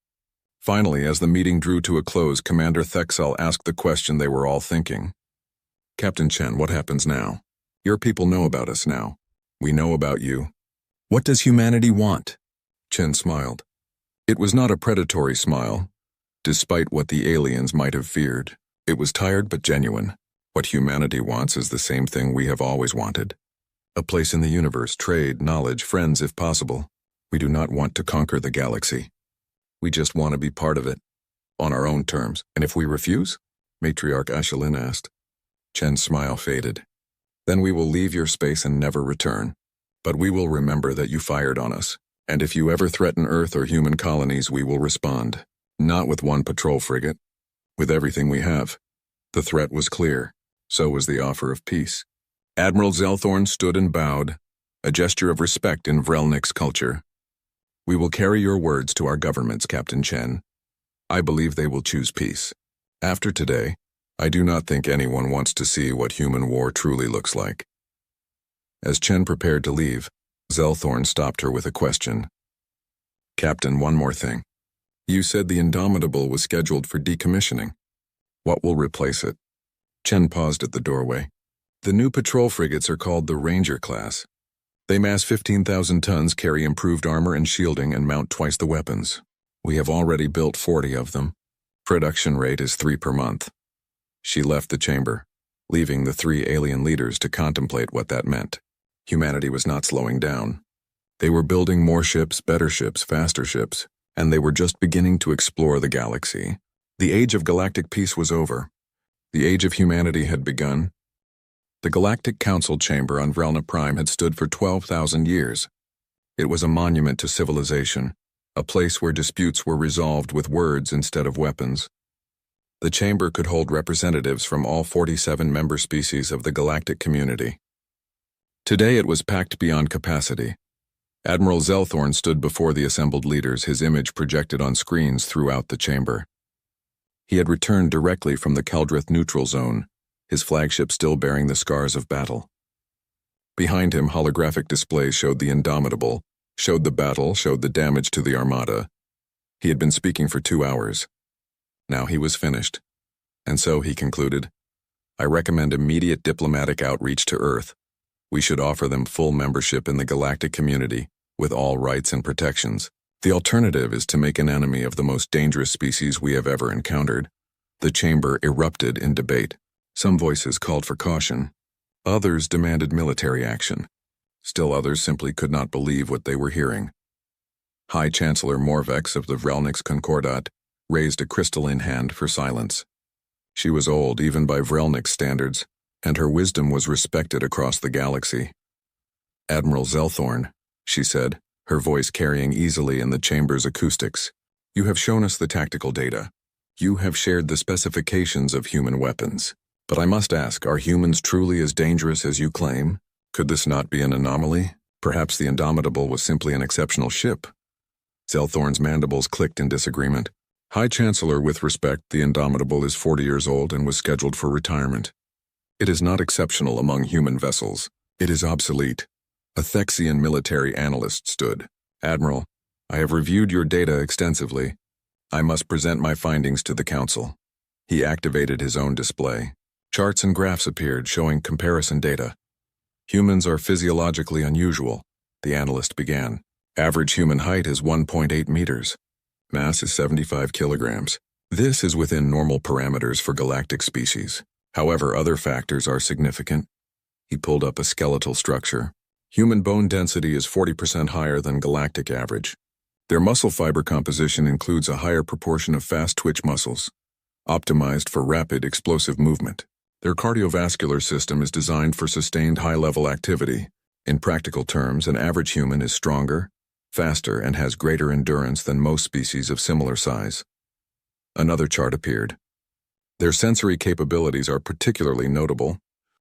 Finally, as the meeting drew to a close, Commander Thexel asked the question they were all thinking. Captain Chen, what happens now? Your people know about us now. We know about you. What does humanity want? Chen smiled. It was not a predatory smile, despite what the aliens might have feared. It was tired but genuine. What humanity wants is the same thing we have always wanted. A place in the universe, trade, knowledge, friends if possible. We do not want to conquer the galaxy. We just want to be part of it, on our own terms. And if we refuse? Matriarch Ashelin asked. Chen's smile faded. Then we will leave your space and never return. But we will remember that you fired on us. And if you ever threaten Earth or human colonies, we will respond. Not with one patrol frigate. With everything we have. The threat was clear. So was the offer of peace. Admiral Zelthorn stood and bowed, a gesture of respect in Vrelnik's culture. We will carry your words to our governments, Captain Chen. I believe they will choose peace. After today, I do not think anyone wants to see what human war truly looks like. As Chen prepared to leave, Zelthorn stopped her with a question. Captain, one more thing. You said the Indomitable was scheduled for decommissioning. What will replace it? Chen paused at the doorway. The new patrol frigates are called the Ranger class. They mass 15,000 tons, carry improved armor and shielding, and mount twice the weapons. We have already built 40 of them. Production rate is 3 per month. She left the chamber, leaving the 3 alien leaders to contemplate what that meant. Humanity was not slowing down. They were building more ships, better ships, faster ships, and they were just beginning to explore the galaxy. The age of galactic peace was over. The age of humanity had begun. The Galactic Council Chamber on Vrelna Prime had stood for 12,000 years. It was a monument to civilization, a place where disputes were resolved with words instead of weapons. The chamber could hold representatives from all 47 member species of the galactic community. Today it was packed beyond capacity. Admiral Zelthorn stood before the assembled leaders, his image projected on screens throughout the chamber. He had returned directly from the Keldrith neutral zone, his flagship still bearing the scars of battle. Behind him, holographic displays showed the Indomitable, showed the battle, showed the damage to the Armada. He had been speaking for 2 hours. Now he was finished. And so, he concluded, I recommend immediate diplomatic outreach to Earth. We should offer them full membership in the galactic community, with all rights and protections. The alternative is to make an enemy of the most dangerous species we have ever encountered. The chamber erupted in debate. Some voices called for caution. Others demanded military action. Still others simply could not believe what they were hearing. High Chancellor Morvex of the Vrelnik's Concordat raised a crystalline hand for silence. She was old even by Vrelnik's standards, and her wisdom was respected across the galaxy. Admiral Zelthorn, she said, her voice carrying easily in the chamber's acoustics, you have shown us the tactical data. You have shared the specifications of human weapons. But I must ask, are humans truly as dangerous as you claim? Could this not be an anomaly? Perhaps the Indomitable was simply an exceptional ship. Zelthorn's mandibles clicked in disagreement. High Chancellor, with respect, the Indomitable is 40 years old and was scheduled for retirement. It is not exceptional among human vessels. It is obsolete. A Thexian military analyst stood. Admiral, I have reviewed your data extensively. I must present my findings to the Council. He activated his own display. Charts and graphs appeared showing comparison data. Humans are physiologically unusual, the analyst began. Average human height is 1.8 meters. Mass is 75 kilograms. This is within normal parameters for galactic species. However, other factors are significant. He pulled up a skeletal structure. Human bone density is 40% higher than galactic average. Their muscle fiber composition includes a higher proportion of fast-twitch muscles, optimized for rapid, explosive movement. Their cardiovascular system is designed for sustained high-level activity. In practical terms, an average human is stronger, faster, and has greater endurance than most species of similar size. Another chart appeared. Their sensory capabilities are particularly notable.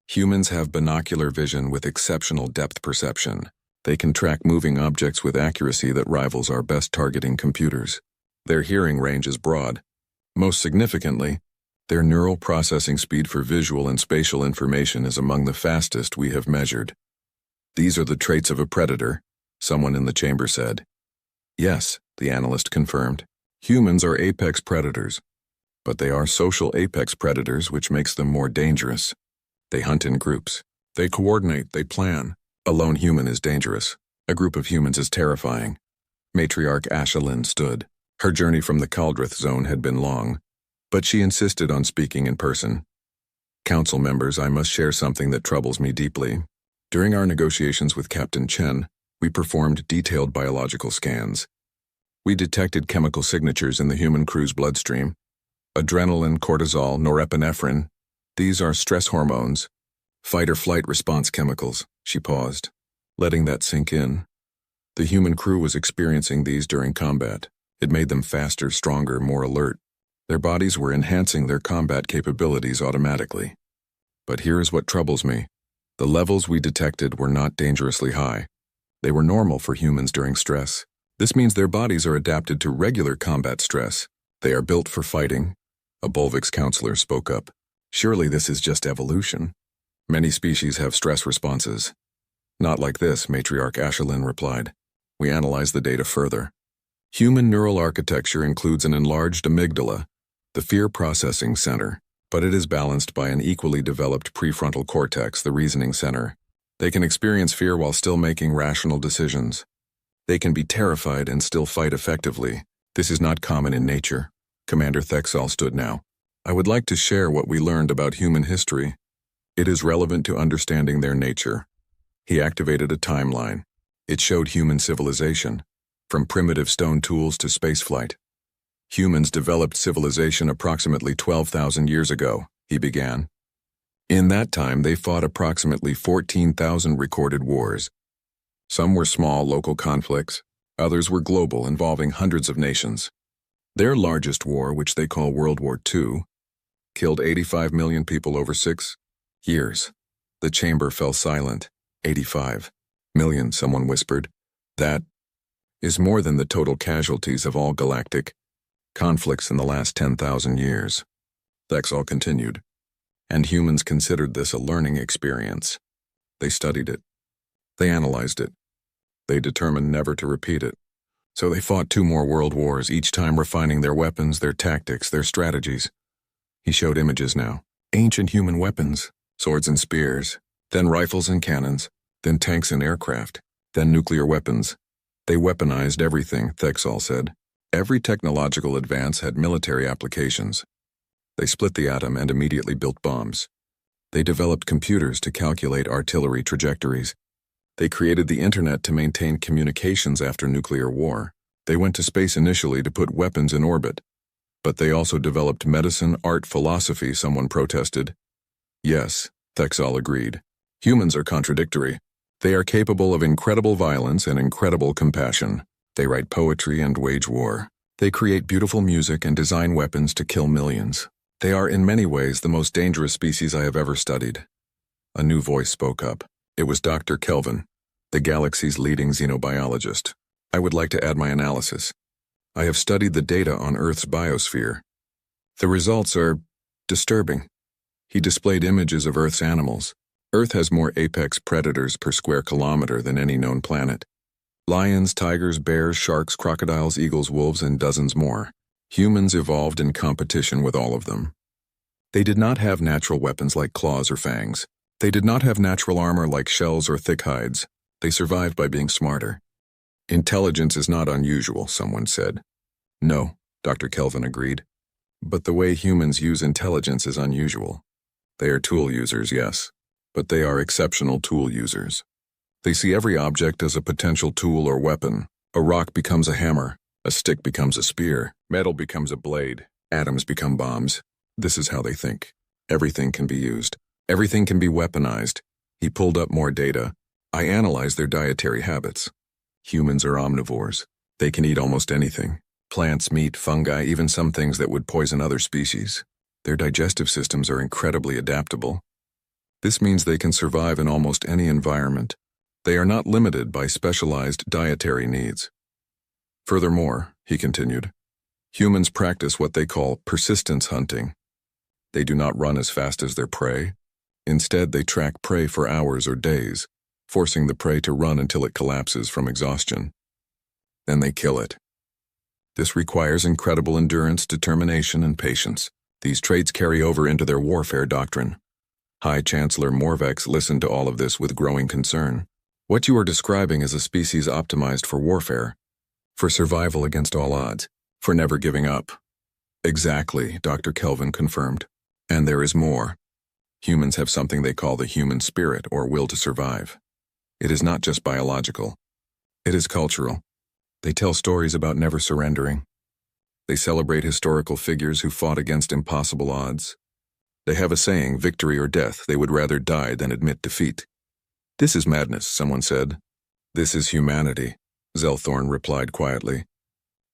Humans have binocular vision with exceptional depth perception. They can track moving objects with accuracy that rivals our best targeting computers. Their hearing range is broad. Most significantly, their neural processing speed for visual and spatial information is among the fastest we have measured. These are the traits of a predator, someone in the chamber said. Yes, the analyst confirmed. Humans are apex predators. But they are social apex predators, which makes them more dangerous. They hunt in groups. They coordinate, they plan. A lone human is dangerous. A group of humans is terrifying. Matriarch Ashelin stood. Her journey from the Kaldrith zone had been long, but she insisted on speaking in person. Council members, I must share something that troubles me deeply. During our negotiations with Captain Chen, we performed detailed biological scans. We detected chemical signatures in the human crew's bloodstream. Adrenaline, cortisol, norepinephrine. These are stress hormones. Fight-or-flight response chemicals. She paused, letting that sink in. The human crew was experiencing these during combat. It made them faster, stronger, more alert. Their bodies were enhancing their combat capabilities automatically. But here is what troubles me. The levels we detected were not dangerously high. They were normal for humans during stress. This means their bodies are adapted to regular combat stress. They are built for fighting. A Bolvix counselor spoke up. Surely this is just evolution. Many species have stress responses. Not like this, Matriarch Ashelin replied. We analyzed the data further. Human neural architecture includes an enlarged amygdala, the fear processing center, but it is balanced by an equally developed prefrontal cortex, the reasoning center. They can experience fear while still making rational decisions. They can be terrified and still fight effectively. This is not common in nature. Commander Thexal stood now. I would like to share what we learned about human history. It is relevant to understanding their nature. He activated a timeline. It showed human civilization, from primitive stone tools to spaceflight. Humans developed civilization approximately 12,000 years ago, he began. In that time, they fought approximately 14,000 recorded wars. Some were small local conflicts, others were global, involving hundreds of nations. Their largest war, which they call World War II, killed 85 million people over 6 years. The chamber fell silent. 85 million, someone whispered. That is more than the total casualties of all galactic conflicts in the last 10,000 years. Thexal continued. And humans considered this a learning experience. They studied it. They analyzed it. They determined never to repeat it. So they fought 2 more world wars, each time refining their weapons, their tactics, their strategies. He showed images now. Ancient human weapons, swords and spears, then rifles and cannons, then tanks and aircraft, then nuclear weapons. They weaponized everything, Thexal said. Every technological advance had military applications. They split the atom and immediately built bombs. They developed computers to calculate artillery trajectories. They created the internet to maintain communications after nuclear war. They went to space initially to put weapons in orbit. But they also developed medicine, art, philosophy, someone protested. Yes, Thexal agreed. Humans are contradictory. They are capable of incredible violence and incredible compassion. They write poetry and wage war. They create beautiful music and design weapons to kill millions. They are in many ways the most dangerous species I have ever studied. A new voice spoke up. It was Dr. Kelvin, the galaxy's leading xenobiologist. I would like to add my analysis. I have studied the data on Earth's biosphere. The results are disturbing. He displayed images of Earth's animals. Earth has more apex predators per square kilometer than any known planet. Lions, tigers, bears, sharks, crocodiles, eagles, wolves, and dozens more. Humans evolved in competition with all of them. They did not have natural weapons like claws or fangs. They did not have natural armor like shells or thick hides. They survived by being smarter. Intelligence is not unusual, someone said. No, Dr. Kelvin agreed. But the way humans use intelligence is unusual. They are tool users, yes, but they are exceptional tool users. They see every object as a potential tool or weapon. A rock becomes a hammer, a stick becomes a spear, metal becomes a blade, atoms become bombs. This is how they think. Everything can be used. Everything can be weaponized. He pulled up more data. I analyzed their dietary habits. Humans are omnivores. They can eat almost anything. Plants, meat, fungi, even some things that would poison other species. Their digestive systems are incredibly adaptable. This means they can survive in almost any environment. They are not limited by specialized dietary needs. Furthermore, he continued, humans practice what they call persistence hunting. They do not run as fast as their prey. Instead, they track prey for hours or days, forcing the prey to run until it collapses from exhaustion. Then they kill it. This requires incredible endurance, determination, and patience. These traits carry over into their warfare doctrine. High Chancellor Morvex listened to all of this with growing concern. What you are describing is a species optimized for warfare, for survival against all odds, for never giving up. Exactly, Dr. Kelvin confirmed. And there is more. Humans have something they call the human spirit, or will to survive. It is not just biological. It is cultural. They tell stories about never surrendering. They celebrate historical figures who fought against impossible odds. They have a saying, victory or death, they would rather die than admit defeat. This is madness, someone said. This is humanity, Zelthorn replied quietly.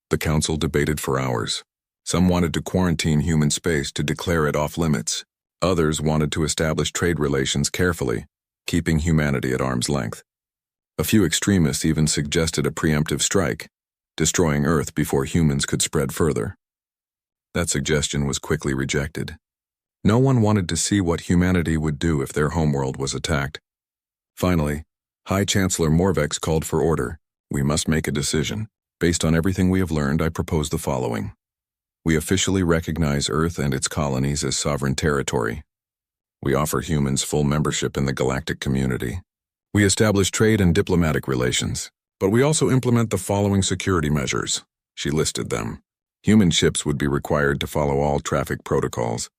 The council debated for hours. Some wanted to quarantine human space to declare it off limits. Others wanted to establish trade relations carefully, keeping humanity at arm's length. A few extremists even suggested a preemptive strike, destroying Earth before humans could spread further. That suggestion was quickly rejected. No one wanted to see what humanity would do if their homeworld was attacked. Finally, High Chancellor Morvex called for order. We must make a decision. Based on everything we have learned, I propose the following. We officially recognize Earth and its colonies as sovereign territory. We offer humans full membership in the galactic community. We establish trade and diplomatic relations. But we also implement the following security measures. She listed them. Human ships would be required to follow all traffic protocols.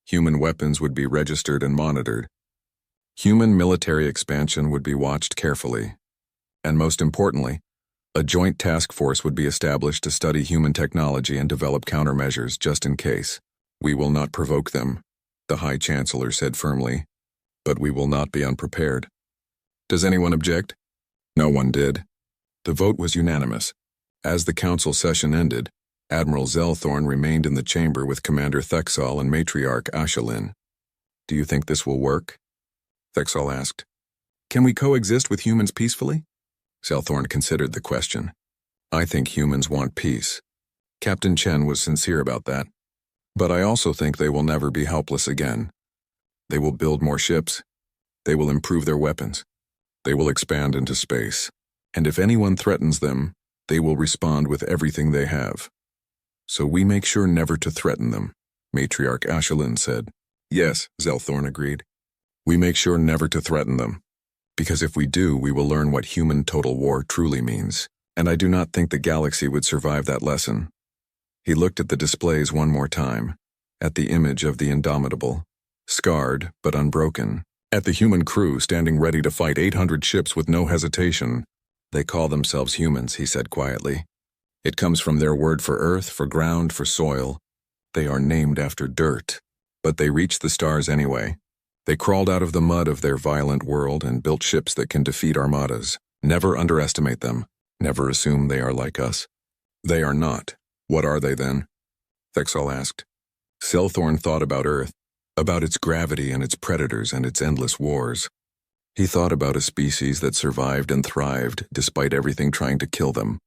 Human weapons would be registered and monitored. Human military expansion would be watched carefully. And most importantly, a joint task force would be established to study human technology and develop countermeasures just in case. We will not provoke them, the High Chancellor said firmly, but we will not be unprepared. Does anyone object? No one did. The vote was unanimous. As the council session ended, Admiral Zelthorn remained in the chamber with Commander Thexal and Matriarch Ashelin. Do you think this will work? Thexal asked. Can we coexist with humans peacefully? Zelthorn considered the question. I think humans want peace. Captain Chen was sincere about that. But I also think they will never be helpless again. They will build more ships. They will improve their weapons. They will expand into space. And if anyone threatens them, they will respond with everything they have. So we make sure never to threaten them, Matriarch Ashelin said. Yes, Zelthorn agreed. We make sure never to threaten them. Because if we do, we will learn what human total war truly means. And I do not think the galaxy would survive that lesson. He looked at the displays one more time, at the image of the Indomitable, scarred but unbroken, at the human crew standing ready to fight 800 ships with no hesitation. They call themselves humans, he said quietly. It comes from their word for earth, for ground, for soil. They are named after dirt. But they reached the stars anyway. They crawled out of the mud of their violent world and built ships that can defeat armadas. Never underestimate them. Never assume they are like us. They are not. What are they then? Thexal asked. Zelthorn thought about Earth, about its gravity and its predators and its endless wars. He thought about a species that survived and thrived despite everything trying to kill them.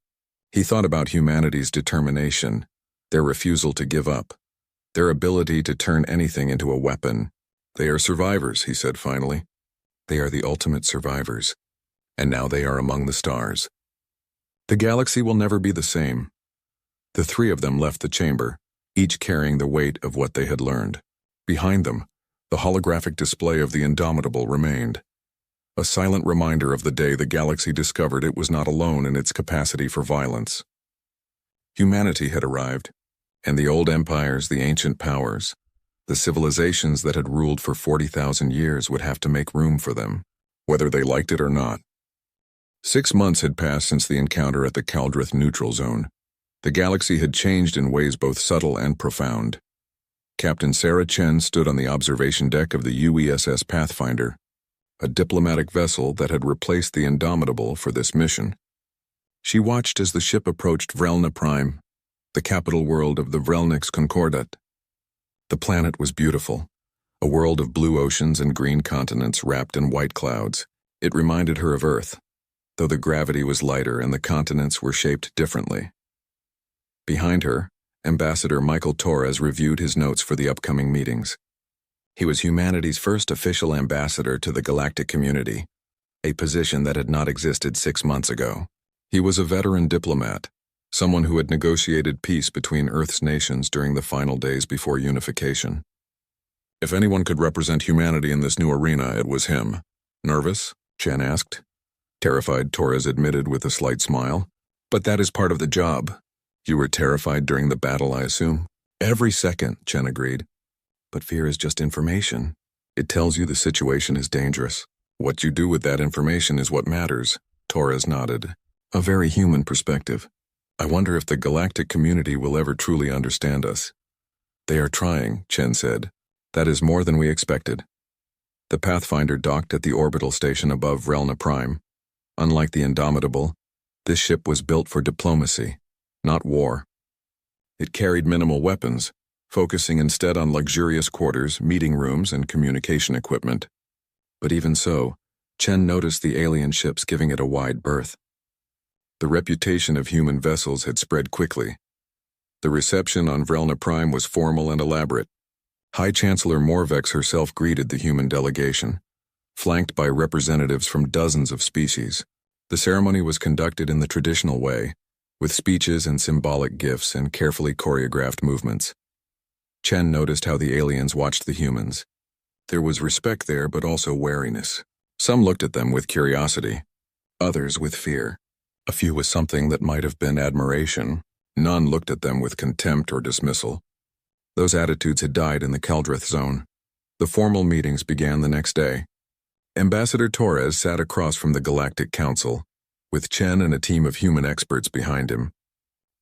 He thought about humanity's determination, their refusal to give up, their ability to turn anything into a weapon. They are survivors, he said finally. They are the ultimate survivors. And now they are among the stars. The galaxy will never be the same. The three of them left the chamber, each carrying the weight of what they had learned. Behind them, the holographic display of the Indomitable remained, a silent reminder of the day the galaxy discovered it was not alone in its capacity for violence. Humanity had arrived, and the old empires, the ancient powers, the civilizations that had ruled for 40,000 years would have to make room for them, whether they liked it or not. 6 months had passed since the encounter at the Caldrith neutral zone. The galaxy had changed in ways both subtle and profound. Captain Sarah Chen stood on the observation deck of the UESS Pathfinder, a diplomatic vessel that had replaced the Indomitable for this mission. She watched as the ship approached Vrelna Prime, the capital world of the Vrelniks Concordat. The planet was beautiful, a world of blue oceans and green continents wrapped in white clouds. It reminded her of Earth, though the gravity was lighter and the continents were shaped differently. Behind her, Ambassador Michael Torres reviewed his notes for the upcoming meetings. He was humanity's first official ambassador to the galactic community, a position that had not existed 6 months ago. He was a veteran diplomat, someone who had negotiated peace between Earth's nations during the final days before unification. If anyone could represent humanity in this new arena, it was him. Nervous? Chen asked. Terrified, Torres admitted with a slight smile. But that is part of the job. You were terrified during the battle, I assume? Every second, Chen agreed. But fear is just information. It tells you the situation is dangerous. What you do with that information is what matters, Torres nodded. A very human perspective. I wonder if the galactic community will ever truly understand us. They are trying, Chen said. That is more than we expected. The Pathfinder docked at the orbital station above Vrelna Prime. Unlike the Indomitable, this ship was built for diplomacy, not war. It carried minimal weapons, focusing instead on luxurious quarters, meeting rooms, and communication equipment. But even so, Chen noticed the alien ships giving it a wide berth. The reputation of human vessels had spread quickly. The reception on Vrelna Prime was formal and elaborate. High Chancellor Morvex herself greeted the human delegation, flanked by representatives from dozens of species. The ceremony was conducted in the traditional way, with speeches and symbolic gifts and carefully choreographed movements. Chen noticed how the aliens watched the humans. There was respect there, but also wariness. Some looked at them with curiosity, others with fear. A few with something that might have been admiration. None looked at them with contempt or dismissal. Those attitudes had died in the Caldrith zone. The formal meetings began the next day. Ambassador Torres sat across from the Galactic Council, with Chen and a team of human experts behind him.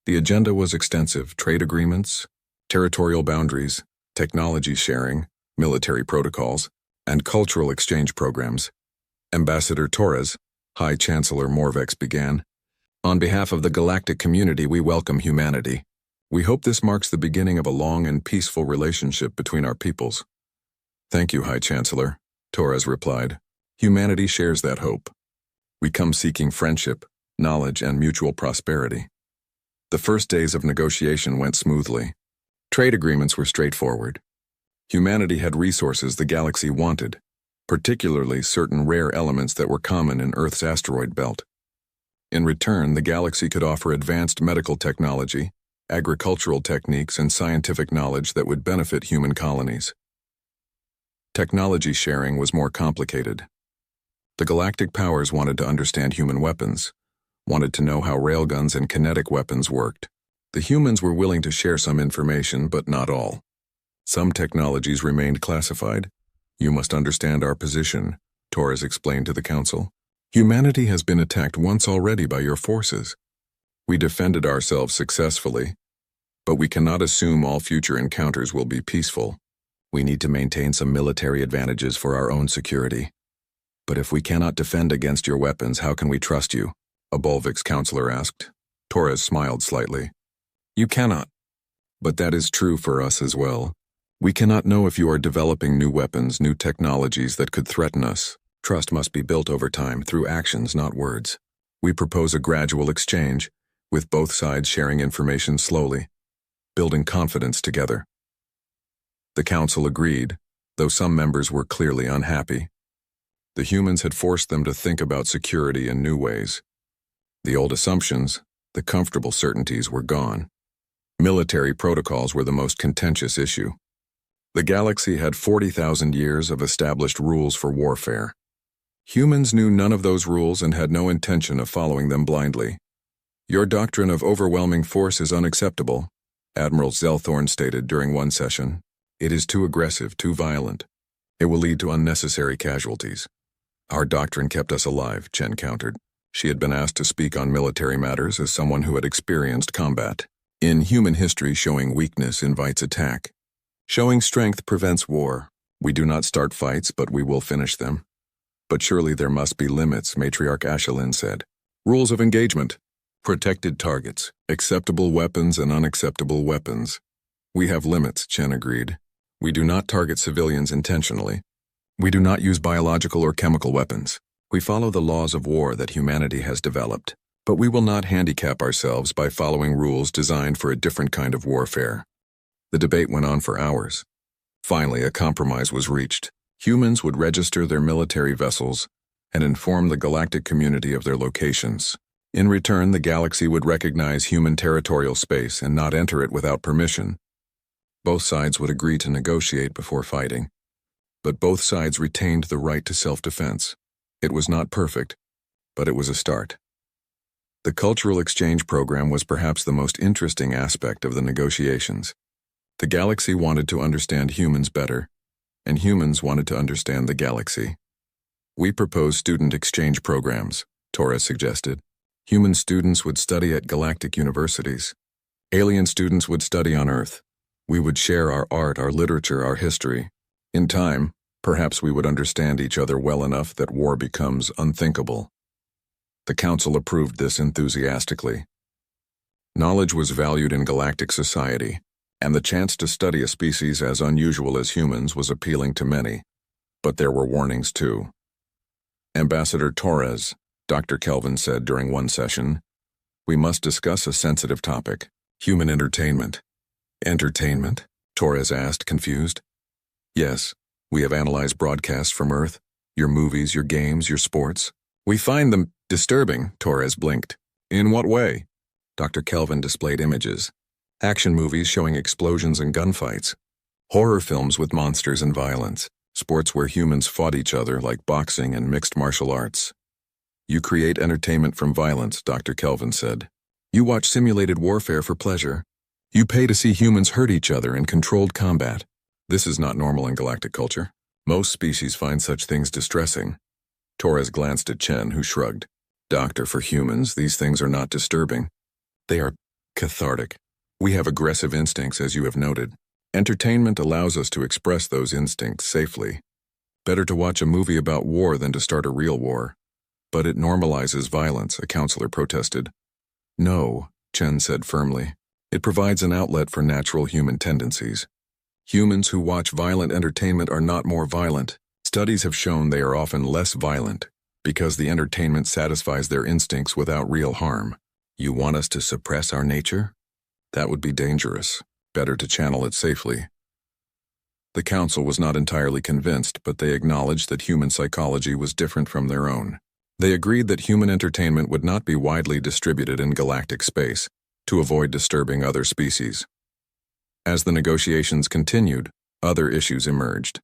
The agenda was extensive: trade agreements, territorial boundaries, technology sharing, military protocols, and cultural exchange programs. Ambassador Torres, High Chancellor Morvex began. On behalf of the galactic community, we welcome humanity. We hope this marks the beginning of a long and peaceful relationship between our peoples. Thank you, High Chancellor, Torres replied. Humanity shares that hope. We come seeking friendship, knowledge, and mutual prosperity. The first days of negotiation went smoothly. Trade agreements were straightforward. Humanity had resources the galaxy wanted, particularly certain rare elements that were common in Earth's asteroid belt. In return, the galaxy could offer advanced medical technology, agricultural techniques, and scientific knowledge that would benefit human colonies. Technology sharing was more complicated. The galactic powers wanted to understand human weapons, wanted to know how railguns and kinetic weapons worked. The humans were willing to share some information, but not all. Some technologies remained classified. You must understand our position, Torres explained to the Council. Humanity has been attacked once already by your forces. We defended ourselves successfully, but we cannot assume all future encounters will be peaceful. We need to maintain some military advantages for our own security. But if we cannot defend against your weapons, how can we trust you? A Bolvix counselor asked. Torres smiled slightly. You cannot. But that is true for us as well. We cannot know if you are developing new weapons, new technologies that could threaten us. Trust must be built over time through actions, not words. We propose a gradual exchange, with both sides sharing information slowly, building confidence together. The council agreed, though some members were clearly unhappy. The humans had forced them to think about security in new ways. The old assumptions, the comfortable certainties were gone. Military protocols were the most contentious issue. The galaxy had 40,000 years of established rules for warfare. Humans knew none of those rules and had no intention of following them blindly. "Your doctrine of overwhelming force is unacceptable," Admiral Zelthorn stated during one session. "It is too aggressive, too violent. It will lead to unnecessary casualties." "Our doctrine kept us alive," Chen countered. She had been asked to speak on military matters as someone who had experienced combat. In human history, showing weakness invites attack. Showing strength prevents war. We do not start fights, but we will finish them. "But surely there must be limits," Matriarch Ashelin said. "Rules of engagement. Protected targets, acceptable weapons and unacceptable weapons." "We have limits," Chen agreed. "We do not target civilians intentionally. We do not use biological or chemical weapons. We follow the laws of war that humanity has developed, but we will not handicap ourselves by following rules designed for a different kind of warfare." The debate went on for hours. Finally, a compromise was reached. Humans would register their military vessels and inform the galactic community of their locations. In return, the galaxy would recognize human territorial space and not enter it without permission. Both sides would agree to negotiate before fighting, but both sides retained the right to self-defense. It was not perfect, but it was a start. The cultural exchange program was perhaps the most interesting aspect of the negotiations. The galaxy wanted to understand humans better, and humans wanted to understand the galaxy. "We propose student exchange programs," Torres suggested. Human students would study at galactic universities. Alien students would study on Earth. We would share our art, our literature, our history. In time, perhaps we would understand each other well enough that war becomes unthinkable. The council approved this enthusiastically. Knowledge was valued in galactic society, and the chance to study a species as unusual as humans was appealing to many. But there were warnings too. "Ambassador Torres," Dr. Kelvin said during one session, "we must discuss a sensitive topic, human entertainment." "Entertainment?" Torres asked, confused. "Yes, we have analyzed broadcasts from Earth, your movies, your games, your sports. We find them disturbing," Torres blinked. "In what way?" Dr. Kelvin displayed images. Action movies showing explosions and gunfights. Horror films with monsters and violence. Sports where humans fought each other like boxing and mixed martial arts. "You create entertainment from violence," Dr. Kelvin said. "You watch simulated warfare for pleasure. You pay to see humans hurt each other in controlled combat. This is not normal in galactic culture. Most species find such things distressing." Torres glanced at Chen, who shrugged. "Doctor, for humans, these things are not disturbing. They are cathartic. We have aggressive instincts, as you have noted. Entertainment allows us to express those instincts safely. Better to watch a movie about war than to start a real war." "But it normalizes violence," a counselor protested. "No," Chen said firmly. "It provides an outlet for natural human tendencies. Humans who watch violent entertainment are not more violent. Studies have shown they are often less violent because the entertainment satisfies their instincts without real harm. You want us to suppress our nature? That would be dangerous. Better to channel it safely." The council was not entirely convinced, but they acknowledged that human psychology was different from their own. They agreed that human entertainment would not be widely distributed in galactic space to avoid disturbing other species. As the negotiations continued, other issues emerged.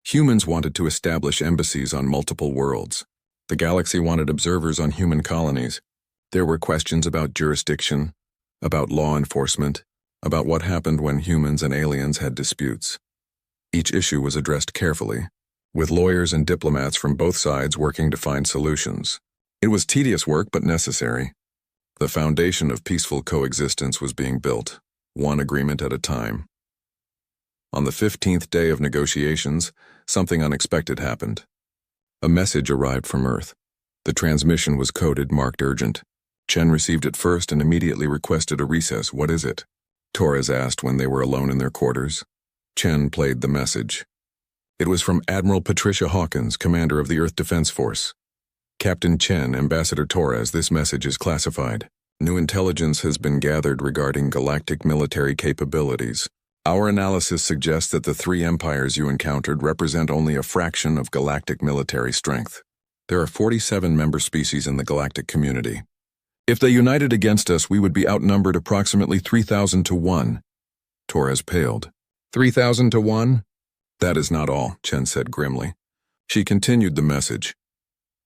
Humans wanted to establish embassies on multiple worlds. The galaxy wanted observers on human colonies. There were questions about jurisdiction, about law enforcement, about what happened when humans and aliens had disputes. Each issue was addressed carefully, with lawyers and diplomats from both sides working to find solutions. It was tedious work but necessary. The foundation of peaceful coexistence was being built, one agreement at a time. On the 15th day of negotiations, something unexpected happened. A message arrived from Earth. The transmission was coded, marked urgent. Chen received it first and immediately requested a recess. "What is it?" Torres asked when they were alone in their quarters. Chen played the message. It was from Admiral Patricia Hawkins, commander of the Earth Defense Force. "Captain Chen, Ambassador Torres, this message is classified. New intelligence has been gathered regarding galactic military capabilities. Our analysis suggests that the three empires you encountered represent only a fraction of galactic military strength. There are 47 member species in the galactic community. If they united against us, we would be outnumbered approximately 3,000 to 1. Torres paled. 3,000 to 1? That is not all, Chen said grimly. She continued the message.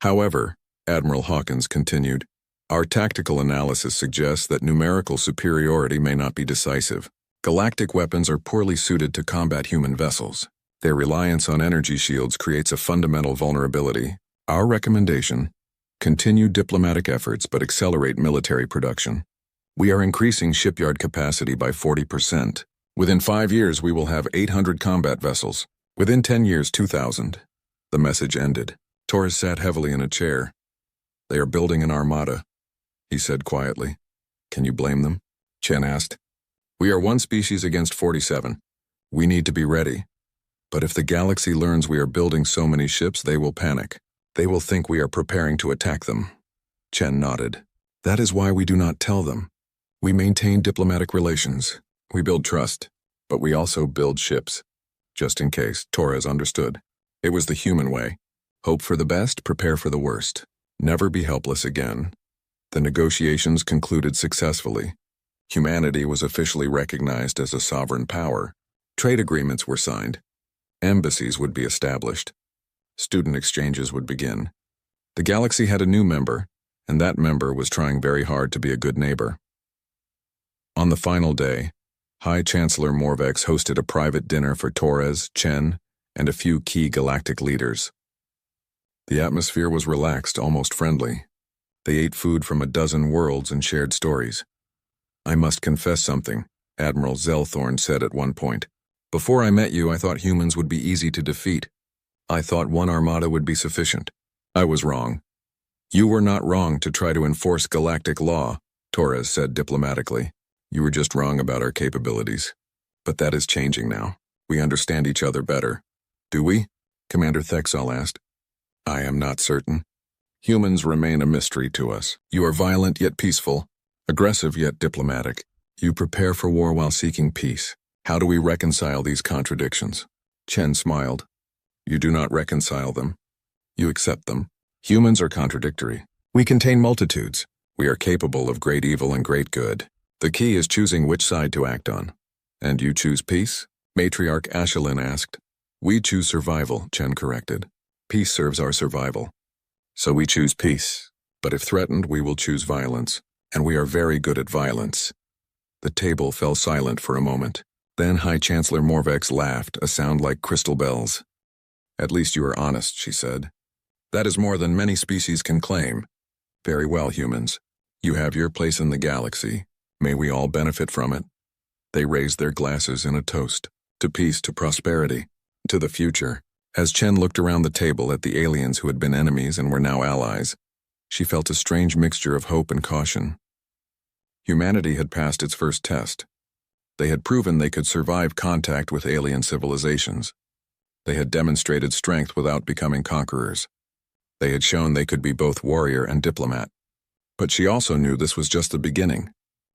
However, Admiral Hawkins continued, our tactical analysis suggests that numerical superiority may not be decisive. Galactic weapons are poorly suited to combat human vessels. Their reliance on energy shields creates a fundamental vulnerability. Our recommendation: continue diplomatic efforts but accelerate military production. We are increasing shipyard capacity by 40%. Within 5 years, we will have 800 combat vessels. Within 10 years, 2,000. The message ended. Torres sat heavily in a chair. They are building an armada, he said quietly. Can you blame them? Chen asked. We are one species against 47. We need to be ready. But if the galaxy learns we are building so many ships, they will panic. They will think we are preparing to attack them. Chen nodded. That is why we do not tell them. We maintain diplomatic relations. We build trust. But we also build ships. Just in case, Torres understood. It was the human way. Hope for the best, prepare for the worst. Never be helpless again. The negotiations concluded successfully. Humanity was officially recognized as a sovereign power. Trade agreements were signed. Embassies would be established. Student exchanges would begin. The galaxy had a new member, and that member was trying very hard to be a good neighbor. On the final day, High Chancellor Morvex hosted a private dinner for Torres, Chen, and a few key galactic leaders. The atmosphere was relaxed, almost friendly. They ate food from a dozen worlds and shared stories. I must confess something, Admiral Zelthorn said at one point. Before I met you, I thought humans would be easy to defeat. I thought one armada would be sufficient. I was wrong. You were not wrong to try to enforce galactic law, Torres said diplomatically. You were just wrong about our capabilities. But that is changing now. We understand each other better. Do we? Commander Thexal asked. I am not certain. Humans remain a mystery to us. You are violent yet peaceful, aggressive yet diplomatic. You prepare for war while seeking peace. How do we reconcile these contradictions? Chen smiled. You do not reconcile them. You accept them. Humans are contradictory. We contain multitudes. We are capable of great evil and great good. The key is choosing which side to act on. And you choose peace? Matriarch Ashelin asked. We choose survival, Chen corrected. Peace serves our survival. So we choose peace. But if threatened, we will choose violence. And we are very good at violence. The table fell silent for a moment. Then High Chancellor Morvex laughed, a sound like crystal bells. At least you are honest, she said. That is more than many species can claim. Very well, humans. You have your place in the galaxy. May we all benefit from it. They raised their glasses in a toast. To peace, to prosperity, to the future. As Chen looked around the table at the aliens who had been enemies and were now allies, she felt a strange mixture of hope and caution. Humanity had passed its first test. They had proven they could survive contact with alien civilizations. They had demonstrated strength without becoming conquerors. They had shown they could be both warrior and diplomat. But she also knew this was just the beginning.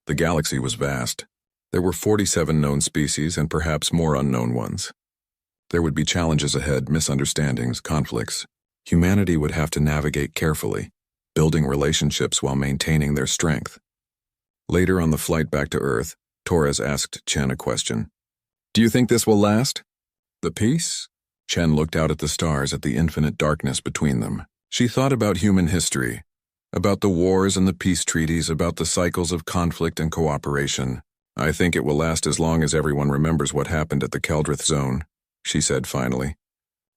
The galaxy was vast. There were 47 known species and perhaps more unknown ones. There would be challenges ahead, misunderstandings, conflicts. Humanity would have to navigate carefully, building relationships while maintaining their strength. Later on the flight back to Earth, Torres asked Chen a question. Do you think this will last? The peace? Chen looked out at the stars, at the infinite darkness between them. She thought about human history, about the wars and the peace treaties, about the cycles of conflict and cooperation. I think it will last as long as everyone remembers what happened at the Keldrith Zone, she said finally.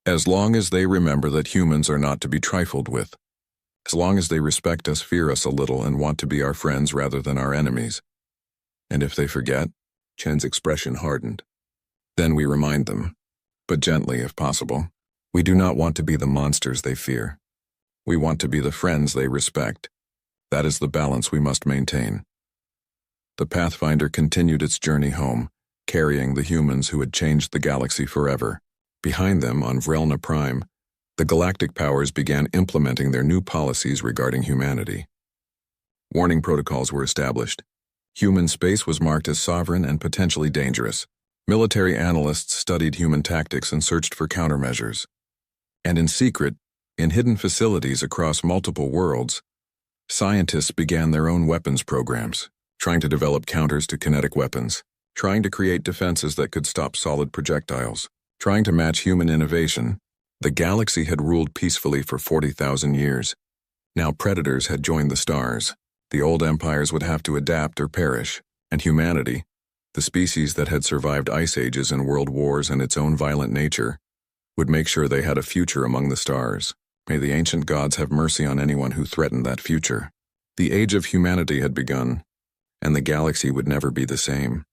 As long as they remember that humans are not to be trifled with. As long as they respect us, fear us a little, and want to be our friends rather than our enemies. And if they forget, Chen's expression hardened. Then we remind them, but gently if possible. We do not want to be the monsters they fear. We want to be the friends they respect. That is the balance we must maintain. The Pathfinder continued its journey home, carrying the humans who had changed the galaxy forever. Behind them, on Vrelna Prime, the galactic powers began implementing their new policies regarding humanity. Warning protocols were established. Human space was marked as sovereign and potentially dangerous. Military analysts studied human tactics and searched for countermeasures. And in secret, in hidden facilities across multiple worlds, scientists began their own weapons programs, trying to develop counters to kinetic weapons, trying to create defenses that could stop solid projectiles, trying to match human innovation. The galaxy had ruled peacefully for 40,000 years. Now predators had joined the stars. The old empires would have to adapt or perish, and humanity, the species that had survived ice ages and world wars and its own violent nature, would make sure they had a future among the stars. May the ancient gods have mercy on anyone who threatened that future. The age of humanity had begun, and the galaxy would never be the same.